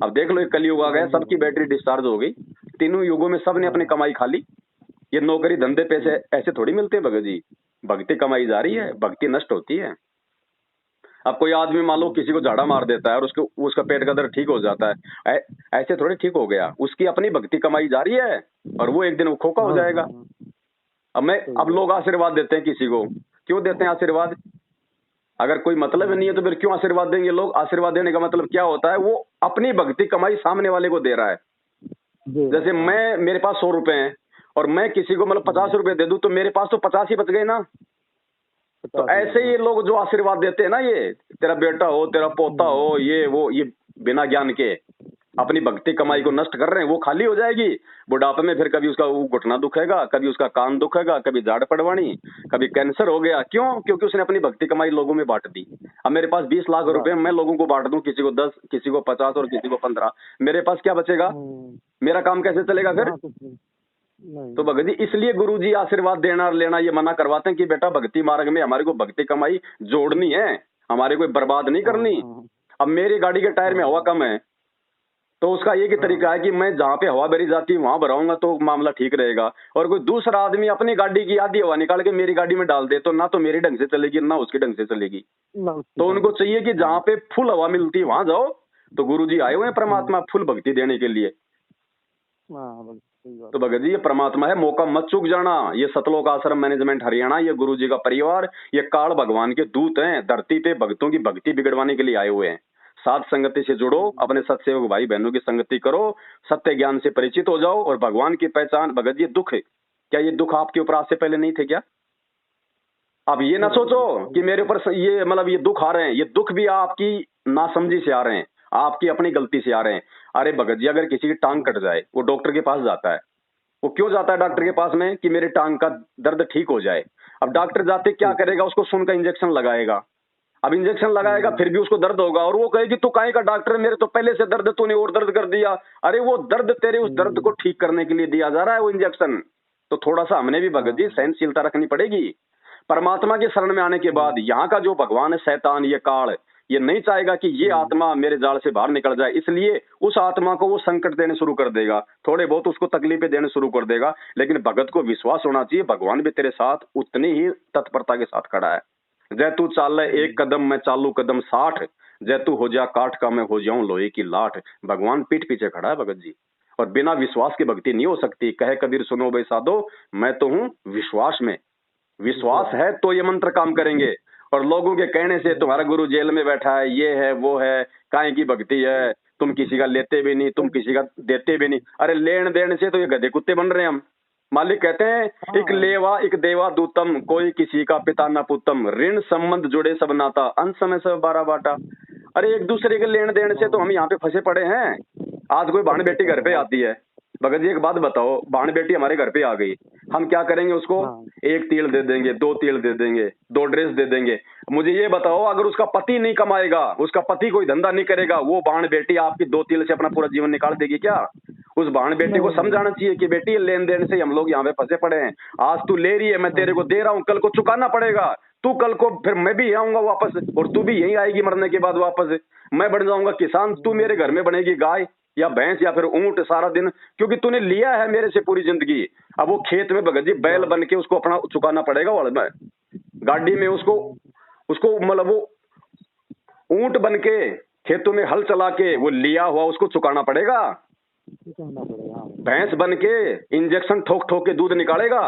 अब देख लो, एक कलयुग आ गया, सबकी बैटरी डिस्चार्ज हो गई। तीनों युगों में सबने अपनी कमाई खा ली। ये नौकरी धंधे पैसे ऐसे थोड़ी मिलते हैं भगत जी। भक्ति कमाई जा रही है, भक्ति नष्ट होती है। अब कोई आदमी मान लो किसी को झाड़ा मार देता है और उसका पेट का दर्द ठीक हो जाता है, ऐसे थोड़ी ठीक हो गया। उसकी अपनी भक्ति कमाई जा रही है और वो एक दिन वो खोखा हो जाएगा। अब लोग आशीर्वाद देते हैं किसी को, क्यों देते हैं आशीर्वाद? अगर कोई मतलब नहीं है तो फिर क्यों आशीर्वाद देंगे लोग? आशीर्वाद देने का मतलब क्या होता है? वो अपनी भक्ति कमाई सामने वाले को दे रहा है। जैसे मेरे पास 100 रुपए हैं और मैं किसी को मतलब 50 रुपए दे दूं तो मेरे पास तो 50 ही बच गए ना। तो ऐसे ही लोग जो आशीर्वाद देते हैं ना, ये तेरा बेटा हो, तेरा पोता हो, ये बिना ज्ञान के अपनी भक्ति कमाई को नष्ट कर रहे हैं। वो खाली हो जाएगी बुढ़ापे में। फिर कभी उसका घुटना दुखेगा, कभी उसका कान दुखेगा, कभी झाड़ पड़वानी, कभी कैंसर हो गया। क्यों? क्योंकि उसने अपनी भक्ति कमाई लोगों में बांट दी। अब मेरे पास 20 लाख रुपए, मैं लोगों को बांट दूं, किसी को 10, किसी को 50 और किसी को 15, मेरे पास क्या बचेगा? मेरा काम कैसे चलेगा फिर? तो भगत जी इसलिए गुरु जी आशीर्वाद देना और लेना ये मना करवाते हैं कि बेटा भक्ति मार्ग में हमारे को भक्ति कमाई जोड़नी है, हमारे को बर्बाद नहीं करनी। अब मेरी गाड़ी के टायर में हवा कम है तो उसका एक ही तरीका है कि मैं जहाँ पे हवा भरी जाती है वहां भराऊंगा तो मामला ठीक रहेगा। और कोई दूसरा आदमी अपनी गाड़ी की आधी हवा निकाल के मेरी गाड़ी में डाल दे तो ना तो मेरी ढंग से चलेगी ना उसकी ढंग से चलेगी। तो उनको चाहिए कि जहाँ पे फुल हवा मिलती है वहां जाओ। तो गुरु जी आए हुए हैं परमात्मा फुल भक्ति देने के लिए। तो भगत जी ये परमात्मा है, मौका मत चूक जाना। ये सतलोक आश्रम मैनेजमेंट हरियाणा, ये गुरु जी का परिवार, ये काल भगवान के दूत हैं। धरती पे भक्तों की भक्ति बिगड़वाने के लिए आए हुए हैं। साध संगति से जुड़ो, अपने सत्सेवक भाई बहनों की संगति करो, सत्य ज्ञान से परिचित हो जाओ और भगवान की पहचान। भगत जी दुख है क्या, ये दुख आपके ऊपर आज से पहले नहीं थे क्या? अब ये ना सोचो कि मेरे ऊपर ये मतलब ये दुख आ रहे हैं, ये दुख भी आपकी नासमझी से आ रहे हैं, आपकी अपनी गलती से आ रहे हैं। अरे भगत जी, अगर किसी की टांग कट जाए वो डॉक्टर के पास जाता है, वो क्यों जाता है डॉक्टर के पास में? कि मेरे टांग का दर्द ठीक हो जाए। अब डॉक्टर जाते क्या करेगा, उसको सुन का इंजेक्शन लगाएगा। अब इंजेक्शन लगाएगा फिर भी उसको दर्द होगा और वो कहेगी तू काहे का डॉक्टर है, मेरे तो पहले से दर्द, तूने और दर्द कर दिया। अरे वो दर्द तेरे उस दर्द को ठीक करने के लिए दिया जा रहा है वो इंजेक्शन। तो थोड़ा सा हमने भी भगत जी सहनशीलता रखनी पड़ेगी। परमात्मा के शरण में आने के बाद यहाँ का जो भगवान है, शैतान, ये काल, ये नहीं चाहेगा कि ये आत्मा मेरे जाल से बाहर निकल जाए, इसलिए उस आत्मा को वो संकट देने शुरू कर देगा, थोड़े बहुत उसको तकलीफें देने शुरू कर देगा। लेकिन भगत को विश्वास होना चाहिए भगवान भी तेरे साथ उतनी ही तत्परता के साथ खड़ा है। जय तू चाल एक कदम मैं चालू कदम 60, जय तू हो जा काठ का मैं हो जाऊं लोहे की लाठ। भगवान पीठ पीछे खड़ा है भगत जी, और बिना विश्वास की भक्ति नहीं हो सकती। कहे कबीर सुनो भाई साधो, मैं तो हूं विश्वास में। विश्वास है तो ये मंत्र काम करेंगे। और लोगों के कहने से तुम्हारा गुरु जेल में बैठा है, ये है वो है, काहे की भक्ति है, तुम किसी का लेते भी नहीं, तुम किसी का देते भी नहीं। अरे लेन देन से तो ये गधे कुत्ते बन रहे हैं हम। मालिक कहते हैं एक लेवा एक देवा दूतम, कोई किसी का पिता न पुतम, ऋण संबंध जुड़े सब नाता, अंत समय सब बारा बाटा। अरे एक दूसरे के लेन देन से तो हम यहाँ पे फंसे पड़े हैं। आज कोई बहन बेटी घर पे आती है, भगत जी एक बात बताओ, बहन बेटी हमारे घर पे आ गई, हम क्या करेंगे उसको? एक तिल दे देंगे, 2 तिल दे देंगे, 2 ड्रेस दे देंगे। मुझे ये बताओ, अगर उसका पति नहीं कमाएगा, उसका पति कोई धंधा नहीं करेगा, वो बहन बेटी आपकी 2 तिल से अपना पूरा जीवन निकाल देगी क्या? उस बहन बेटी को समझाना चाहिए कि बेटी लेन देन से हम लोग यहाँ पे फंसे पड़े हैं। आज तू ले रही है, मैं तेरे को दे रहा हूँ, कल को चुकाना पड़ेगा। तू कल को फिर मैं भी आऊंगा वापस, और तू भी यही आएगी मरने के बाद वापस। मैं बन जाऊंगा किसान, तू मेरे घर में बनेगी गाय या भैंस या फिर ऊंट सारा दिन, क्योंकि तूने लिया है मेरे से पूरी जिंदगी। अब वो खेत में भगत जी बैल बन के उसको अपना चुकाना पड़ेगा, वाले गाड़ी में उसको उसको मतलब वो ऊंट बन के खेतों में हल चला के वो लिया हुआ उसको चुकाना पड़ेगा। भैंस बन के इंजेक्शन ठोक ठोक के दूध निकालेगा।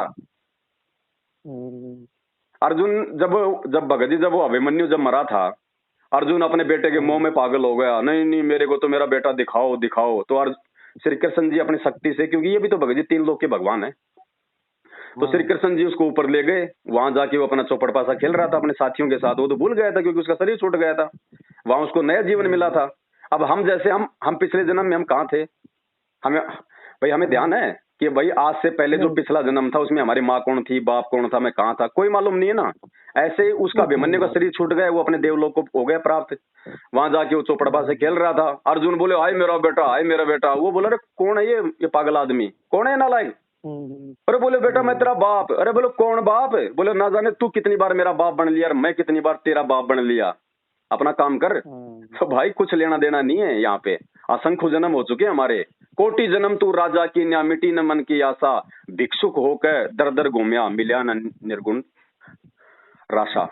अर्जुन जब भगत जी जब वो अभिमन्यु जब मरा था, अर्जुन अपने बेटे के मोह में पागल हो गया, नहीं नहीं मेरे को तो मेरा बेटा दिखाओ दिखाओ। तो श्री कृष्ण जी अपनी शक्ति से, क्योंकि ये भी तो भगत जी 3 लोक के भगवान है, तो श्री कृष्ण जी उसको ऊपर ले गए। वहां जाके वो अपना चौपड़ पासा खेल रहा था अपने साथियों के साथ, वो तो भूल गया था क्योंकि उसका शरीर छूट गया था, वहां उसको नया जीवन मिला था। अब हम जैसे हम पिछले जन्म में हम कहाँ थे? हमें ध्यान है कि भाई आज से पहले जो पिछला जन्म था उसमें हमारी माँ कौन थी, बाप कौन था, मैं कहाँ था, कोई मालूम नहीं है ना। ऐसे ही उसका अभिमन्यु का शरीर छूट गया, वो अपने देवलोक को हो गया प्राप्त। वहां जाके वो चौपड़पा से खेल रहा था। अर्जुन बोले हाय मेरा बेटा, हाय मेरा बेटा। वो बोला अरे कौन है ये पागल आदमी, कौन है नालायक? अरे बोले बेटा मैं तेरा बाप। अरे बोले कौन बाप? बोले ना जाने तू कितनी बार मेरा बाप बन लिया और मैं कितनी बार तेरा बाप बन लिया, अपना काम कर। तो भाई कुछ लेना देना नहीं है यहाँ पे। असंख्य जन्म हो चुके हमारे, कोटि जन्म तू राजा की न्या, मिटी न मन की आशा, भिक्षुक होकर दर दर घूमया, मिल्या न निर्गुण राशा।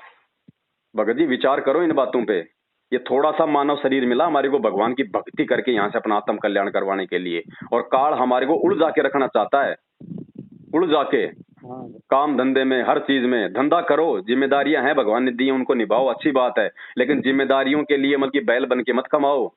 भगत जी विचार करो इन बातों पे। ये थोड़ा सा मानव शरीर मिला हमारे को भगवान की भक्ति करके यहाँ से अपना आत्म कल्याण करवाने के लिए, और काल हमारे को उड़ जाके रखना चाहता है, उड़ जाके काम धंधे में हर चीज में। धंधा करो, जिम्मेदारियां हैं भगवान ने दी उनको निभाओ, अच्छी बात है, लेकिन जिम्मेदारियों के लिए मतलब बैल बन के मत कमाओ।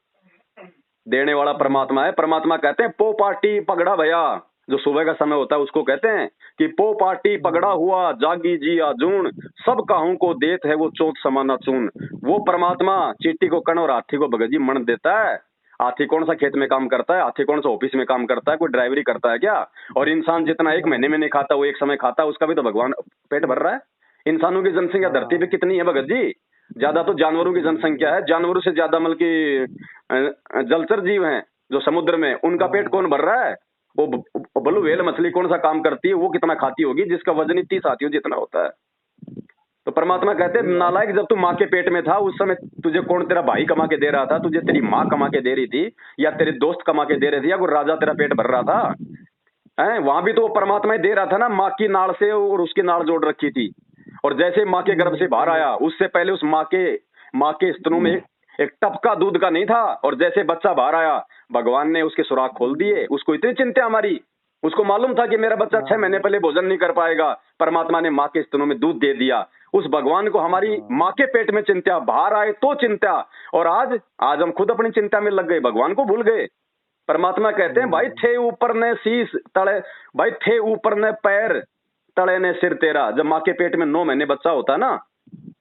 देने वाला परमात्मा है। परमात्मा कहते हैं पो पार्टी पगड़ा भया, जो सुबह का समय होता है उसको कहते हैं कि पो पार्टी पगड़ा हुआ, जागी जी आजून, सब काहू को देत है वो चौथ समाना चून। वो परमात्मा चींटी को कण और हाथी को भगत जी मन देता है। हाथी कौन सा खेत में काम करता है, हाथी कौन सा ऑफिस में काम करता है, कोई ड्राइवरी करता है क्या? और इंसान जितना एक महीने में नहीं खाता वो एक समय खाता है, उसका भी तो भगवान पेट भर रहा है। इंसानों की जनसंख्या धरती पे कितनी है भगत जी? ज्यादा तो जानवरों की जनसंख्या है, जानवरों से ज्यादा मतलब की जलचर जीव हैं जो समुद्र में, उनका पेट कौन भर रहा है? वो बलू व्हेल मछली कौन सा काम करती है, वो कितना खाती होगी जिसका वजन ही 30 हाथियों जितना होता है। तो परमात्मा कहते हैं नालायक, जब तू माँ के पेट में था उस समय तुझे कौन तेरा भाई कमा के दे रहा था? तुझे तेरी माँ कमा के दे रही थी, या तेरे दोस्त कमा के दे रहे थे, या कोई राजा तेरा पेट भर रहा था? हैं, वहां भी तो वो परमात्मा ही दे रहा था ना, माँ की नाड़ से, और उसकी नाड़ जोड़ रखी थी। और जैसे माँ के गर्भ से बाहर आया, उससे पहले उस माँ के स्तनों में एक टपका दूध का नहीं था, और जैसे बच्चा बाहर आया भगवान ने उसके सुराख खोल दिए। उसको इतनी चिंता हमारी उसको मालूम था कि मेरा बच्चा 6 महीने पहले भोजन नहीं कर पाएगा, परमात्मा ने माँ के स्तनों में दूध दे दिया। उस भगवान को हमारी माँ के पेट में चिंता, बाहर आए तो चिंता, और आज हम खुद अपनी चिंता में लग गए, भगवान को भूल गए। परमात्मा कहते हैं भाई थे ऊपर ने शीश तले, भाई थे ऊपर ने पैर तले ने सिर तेरा। जब माँ के पेट में 9 महीने बच्चा होता है ना,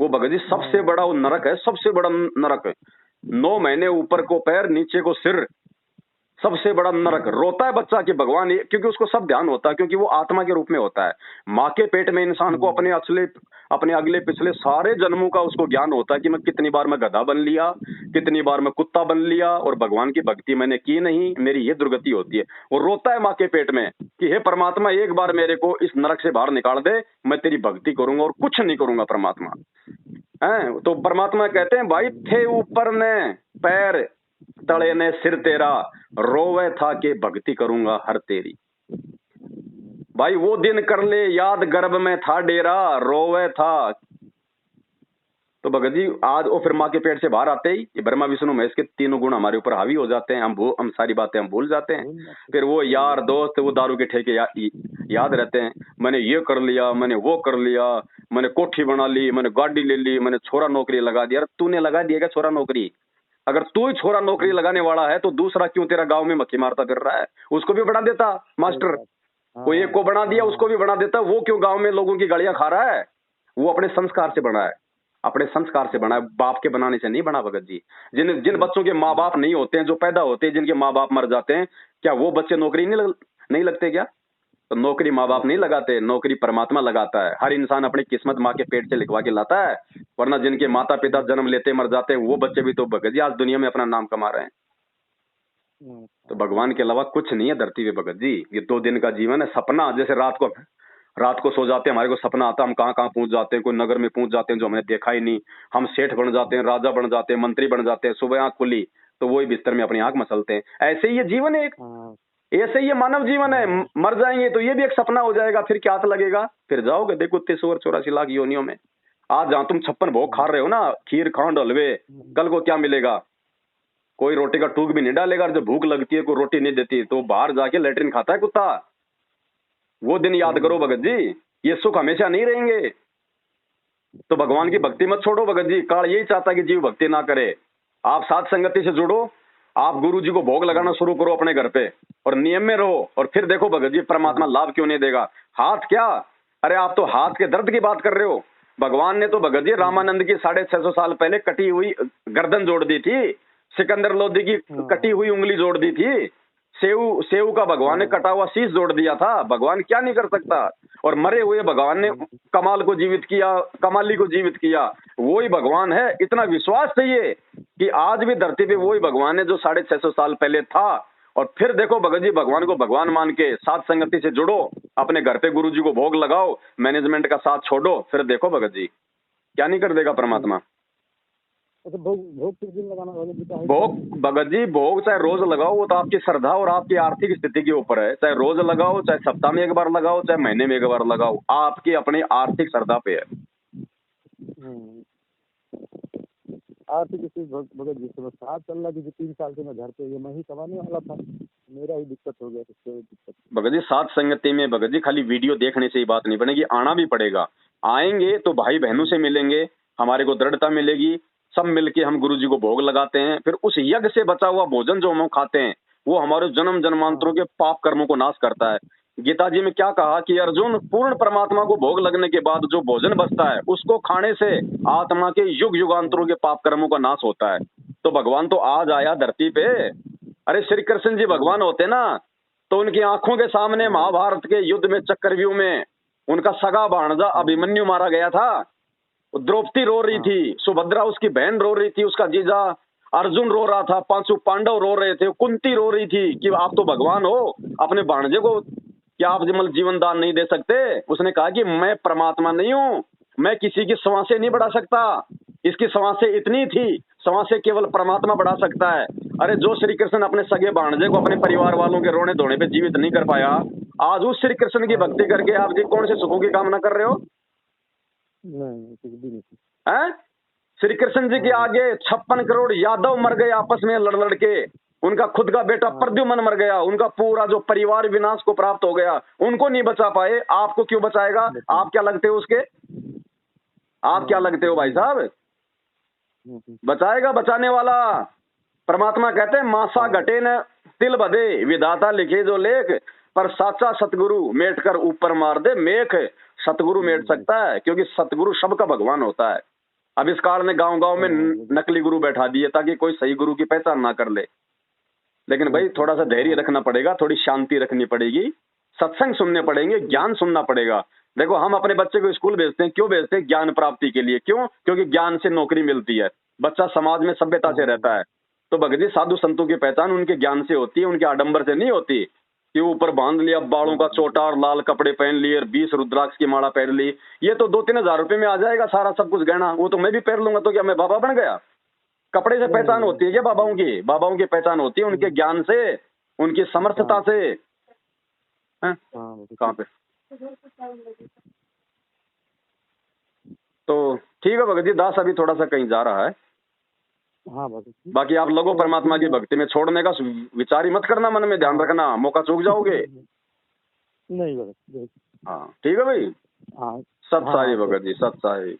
वो भगत जी सबसे बड़ा वो नरक है, सबसे बड़ा नरक है। 9 महीने ऊपर को पैर नीचे को सिर, सबसे बड़ा नरक। रोता है बच्चा कि भगवान, क्योंकि उसको सब ध्यान होता है, क्योंकि वो आत्मा के रूप में होता है। माँ के पेट में इंसान को अपने अगले पिछले सारे जन्मों का उसको ज्ञान होता है कि मैं कितनी बार मैं गधा बन लिया, कितनी बार मैं कुत्ता बन लिया, और भगवान की भक्ति मैंने की नहीं, मेरी ये दुर्गति होती है। वो रोता है माँ के पेट में कि हे परमात्मा, एक बार मेरे को इस नरक से बाहर निकाल दे, मैं तेरी भक्ति करूंगा और कुछ नहीं करूंगा परमात्मा। है तो परमात्मा कहते हैं भाई थे ऊपर ने पैर तले ने सिर तेरा, रोवे था के भक्ति करूंगा हर तेरी। भाई वो दिन कर ले याद, गर्भ में था डेरा, रोवे था। तो भगत जी आज वो फिर माँ के पेट से बाहर आते ही ये ब्रह्मा विष्णु महेश के तीनों गुण हमारे ऊपर हावी हो जाते हैं। हम सारी बातें हम भूल जाते हैं। फिर वो यार दोस्त वो दारू के ठेके याद रहते हैं। मैंने ये कर लिया, मैंने वो कर लिया, मैंने कोठी बना ली, मैंने गाड़ी ले ली, मैंने छोरा नौकरी लगा दिया। तूने लगा दिया क्या छोरा नौकरी? अगर तू ही छोरा नौकरी लगाने वाला है तो दूसरा क्यों तेरा गांव में मक्खी मारता फिर रहा है? उसको भी बढ़ा देता मास्टर, कोई एक को बना दिया, उसको भी बना देता। वो क्यों गांव में लोगों की गाड़ियां खा रहा है? वो अपने संस्कार से बना है, अपने संस्कार से बना है, बाप के बनाने से नहीं बना। भगत जी जिन बच्चों के माँ बाप नहीं होते हैं, जो पैदा होते हैं, जिनके माँ बाप मर जाते हैं, क्या वो बच्चे नौकरी नहीं लगते क्या? तो नौकरी माँ बाप नहीं लगाते, नौकरी परमात्मा लगाता है। हर इंसान अपनी किस्मत माँ के पेट से लिखवा के लाता है, वरना जिनके माता पिता जन्म लेते मर जाते हैं वो बच्चे भी तो भगत जी आज दुनिया में अपना नाम कमा रहे हैं। तो भगवान के अलावा कुछ नहीं है धरती पे भगत जी। ये 2 दिन का जीवन है। सपना जैसे रात को सो जाते हैं, हमारे को सपना आता है, हम कहाँ कहाँ पहुंच जाते हैं, कोई नगर में पहुंच जाते हैं जो हमने देखा ही नहीं। हम सेठ बन जाते हैं, राजा बन जाते हैं, मंत्री बन जाते हैं। सुबह आंख खुली तो वही बिस्तर में अपनी आंख मसलते हैं। ऐसे ही ये जीवन है, ऐसे ही ये मानव जीवन है। मर जाएंगे तो ये भी एक सपना हो जाएगा, फिर क्या लगेगा? फिर जाओगे देखो 83-84 लाख योनियों में। आज जहां तुम 56 भोग खा रहे हो ना, खीर खांड हलवे, कल को क्या मिलेगा? कोई रोटी का टूक भी नहीं डालेगा। जब भूख लगती है कोई रोटी नहीं देती तो बाहर जाके लेटरिन खाता है कुत्ता। वो दिन याद करो भगत जी, ये सुख हमेशा नहीं रहेंगे। तो भगवान की भक्ति मत छोड़ो भगत जी। काल यही चाहता है कि जीव भक्ति ना करे। आप साथ संगति से जुड़ो, आप गुरु जी को भोग लगाना शुरू करो अपने घर पे और नियम में रहो, और फिर देखो भगत जी परमात्मा लाभ क्यों नहीं देगा। हाथ क्या, अरे आप तो हाथ के दर्द की बात कर रहे हो। भगवान ने तो भगत जी रामानंद की 650 साल पहले कटी हुई गर्दन जोड़ दी थी, सिकंदर लोधी की कटी हुई उंगली जोड़ दी थी, सेव का भगवान ने कटा हुआ शीश जोड़ दिया था। भगवान क्या नहीं कर सकता? और मरे हुए भगवान ने कमाल को जीवित किया, कमाली को जीवित किया। वही भगवान है। इतना विश्वास चाहिए कि आज भी धरती पे वही भगवान है जो 650 साल पहले था। और फिर देखो भगत जी भगवान को भगवान मान के साथ संगति से जुड़ो, अपने घर पे गुरु जी को भोग लगाओ, मैनेजमेंट का साथ छोड़ो, फिर देखो भगत जी क्या नहीं कर देगा परमात्मा। भोग किस दिन लगाना है? भोग भगत जी भोग चाहे रोज लगाओ, वो तो आपकी श्रद्धा और आपकी आर्थिक स्थिति के ऊपर है। चाहे रोज लगाओ, चाहे सप्ताह में एक बार लगाओ, चाहे महीने में एक बार लगाओ, आपकी अपनी आर्थिक श्रद्धा पे है। आर्थिक स्थिति भगत जी से साथ चल रहा है कि 3 साल से मैं घर पे, ये मैं ही कमाने वाला था, मेरा ही दिक्कत हो गया। दिक्कत भगत जी साथ संगति में भगत जी खाली वीडियो देखने से ही बात नहीं बनेगी, आना भी पड़ेगा। आएंगे तो भाई बहनों से मिलेंगे, हमारे को दृढ़ता मिलेगी, सब मिलके हम गुरु जी को भोग लगाते हैं। फिर उस यज्ञ से बचा हुआ भोजन जो हम खाते हैं वो हमारे जन्म जन्मांतरों के पाप कर्मों को नाश करता है। गीता जी में क्या कहा कि अर्जुन पूर्ण परमात्मा को भोग लगने के बाद जो भोजन बचता है उसको खाने से आत्मा के युग युगांतरों के पाप कर्मों का नाश होता है। तो भगवान तो आज आया धरती पे। अरे श्री कृष्ण जी भगवान होते ना तो उनकी आंखों के सामने महाभारत के युद्ध में चक्रव्यूह में उनका सगा भाणजा अभिमन्यु मारा गया था। द्रौपदी रो रही थी, सुभद्रा उसकी बहन रो रही थी, उसका जीजा अर्जुन रो रहा था, 5 पांडव रो रहे थे, कुंती रो रही थी कि आप तो भगवान हो, अपने भाणजे को क्या आप जीवन दान नहीं दे सकते? उसने कहा कि मैं परमात्मा नहीं हूँ, मैं किसी की सांसें नहीं बढ़ा सकता, इसकी सांसें इतनी थी, सांसें केवल परमात्मा बढ़ा सकता है। अरे जो श्री कृष्ण अपने सगे भाणजे को अपने परिवार वालों के रोने धोने पे जीवित नहीं कर पाया, आज उस श्री कृष्ण की भक्ति करके आप जी कौन से सुखों की कामना कर रहे हो? हैं? श्री कृष्ण जी के आगे 56 करोड़ यादव मर गए आपस में लड़ लड़ के। उनका खुद का बेटा प्रद्युम्न मर गया, उनका पूरा जो परिवार विनाश को प्राप्त हो गया, उनको नहीं बचा पाए, आपको क्यों बचाएगा? आप क्या लगते हो उसके? आप क्या लगते हो भाई साहब? बचाएगा बचाने वाला। परमात्मा कहते हैं मासा घटे न तिल बधे, विधाता लिखे जो लेख, पर साचा सतगुरु मेट कर ऊपर मार दे मेख। सतगुरु मेट सकता है, क्योंकि सतगुरु सबका भगवान होता है। अब इस काल ने गांव गांव में नकली गुरु बैठा दिए ताकि कोई सही गुरु की पहचान ना कर ले। लेकिन भाई थोड़ा सा धैर्य रखना पड़ेगा, थोड़ी शांति रखनी पड़ेगी, सत्संग सुनने पड़ेंगे, ज्ञान सुनना पड़ेगा। देखो हम अपने बच्चे को स्कूल भेजते हैं, क्यों भेजते हैं? ज्ञान प्राप्ति के लिए। क्यों? क्योंकि ज्ञान से नौकरी मिलती है, बच्चा समाज में सभ्यता से रहता है। तो भगत जी साधु संतों की पहचान उनके ज्ञान से होती है, उनके आडंबर से नहीं होती कि ऊपर बांध लिया बालों का चोटा और लाल कपड़े पहन लिए और 20 रुद्राक्ष की माला पहन ली। ये तो 2-3 हजार रुपए में आ जाएगा सारा सब कुछ गहना, वो तो मैं भी पहन लूंगा, तो क्या मैं बाबा बन गया? कपड़े से पहचान होती है क्या बाबाओं की? बाबाओं की पहचान होती है उनके ज्ञान से, उनकी समर्थता से। कहाँ पे? तो ठीक है भगत जी, दास अभी थोड़ा सा कहीं जा रहा है। हाँ भगत जी। बाकी आप लोगों परमात्मा की भक्ति में छोड़ने का विचार ही मत करना, मन में ध्यान रखना, मौका चूक जाओगे। नहीं भगत जी। हाँ ठीक है भाई। हाँ सत साई भगत जी, सत साई।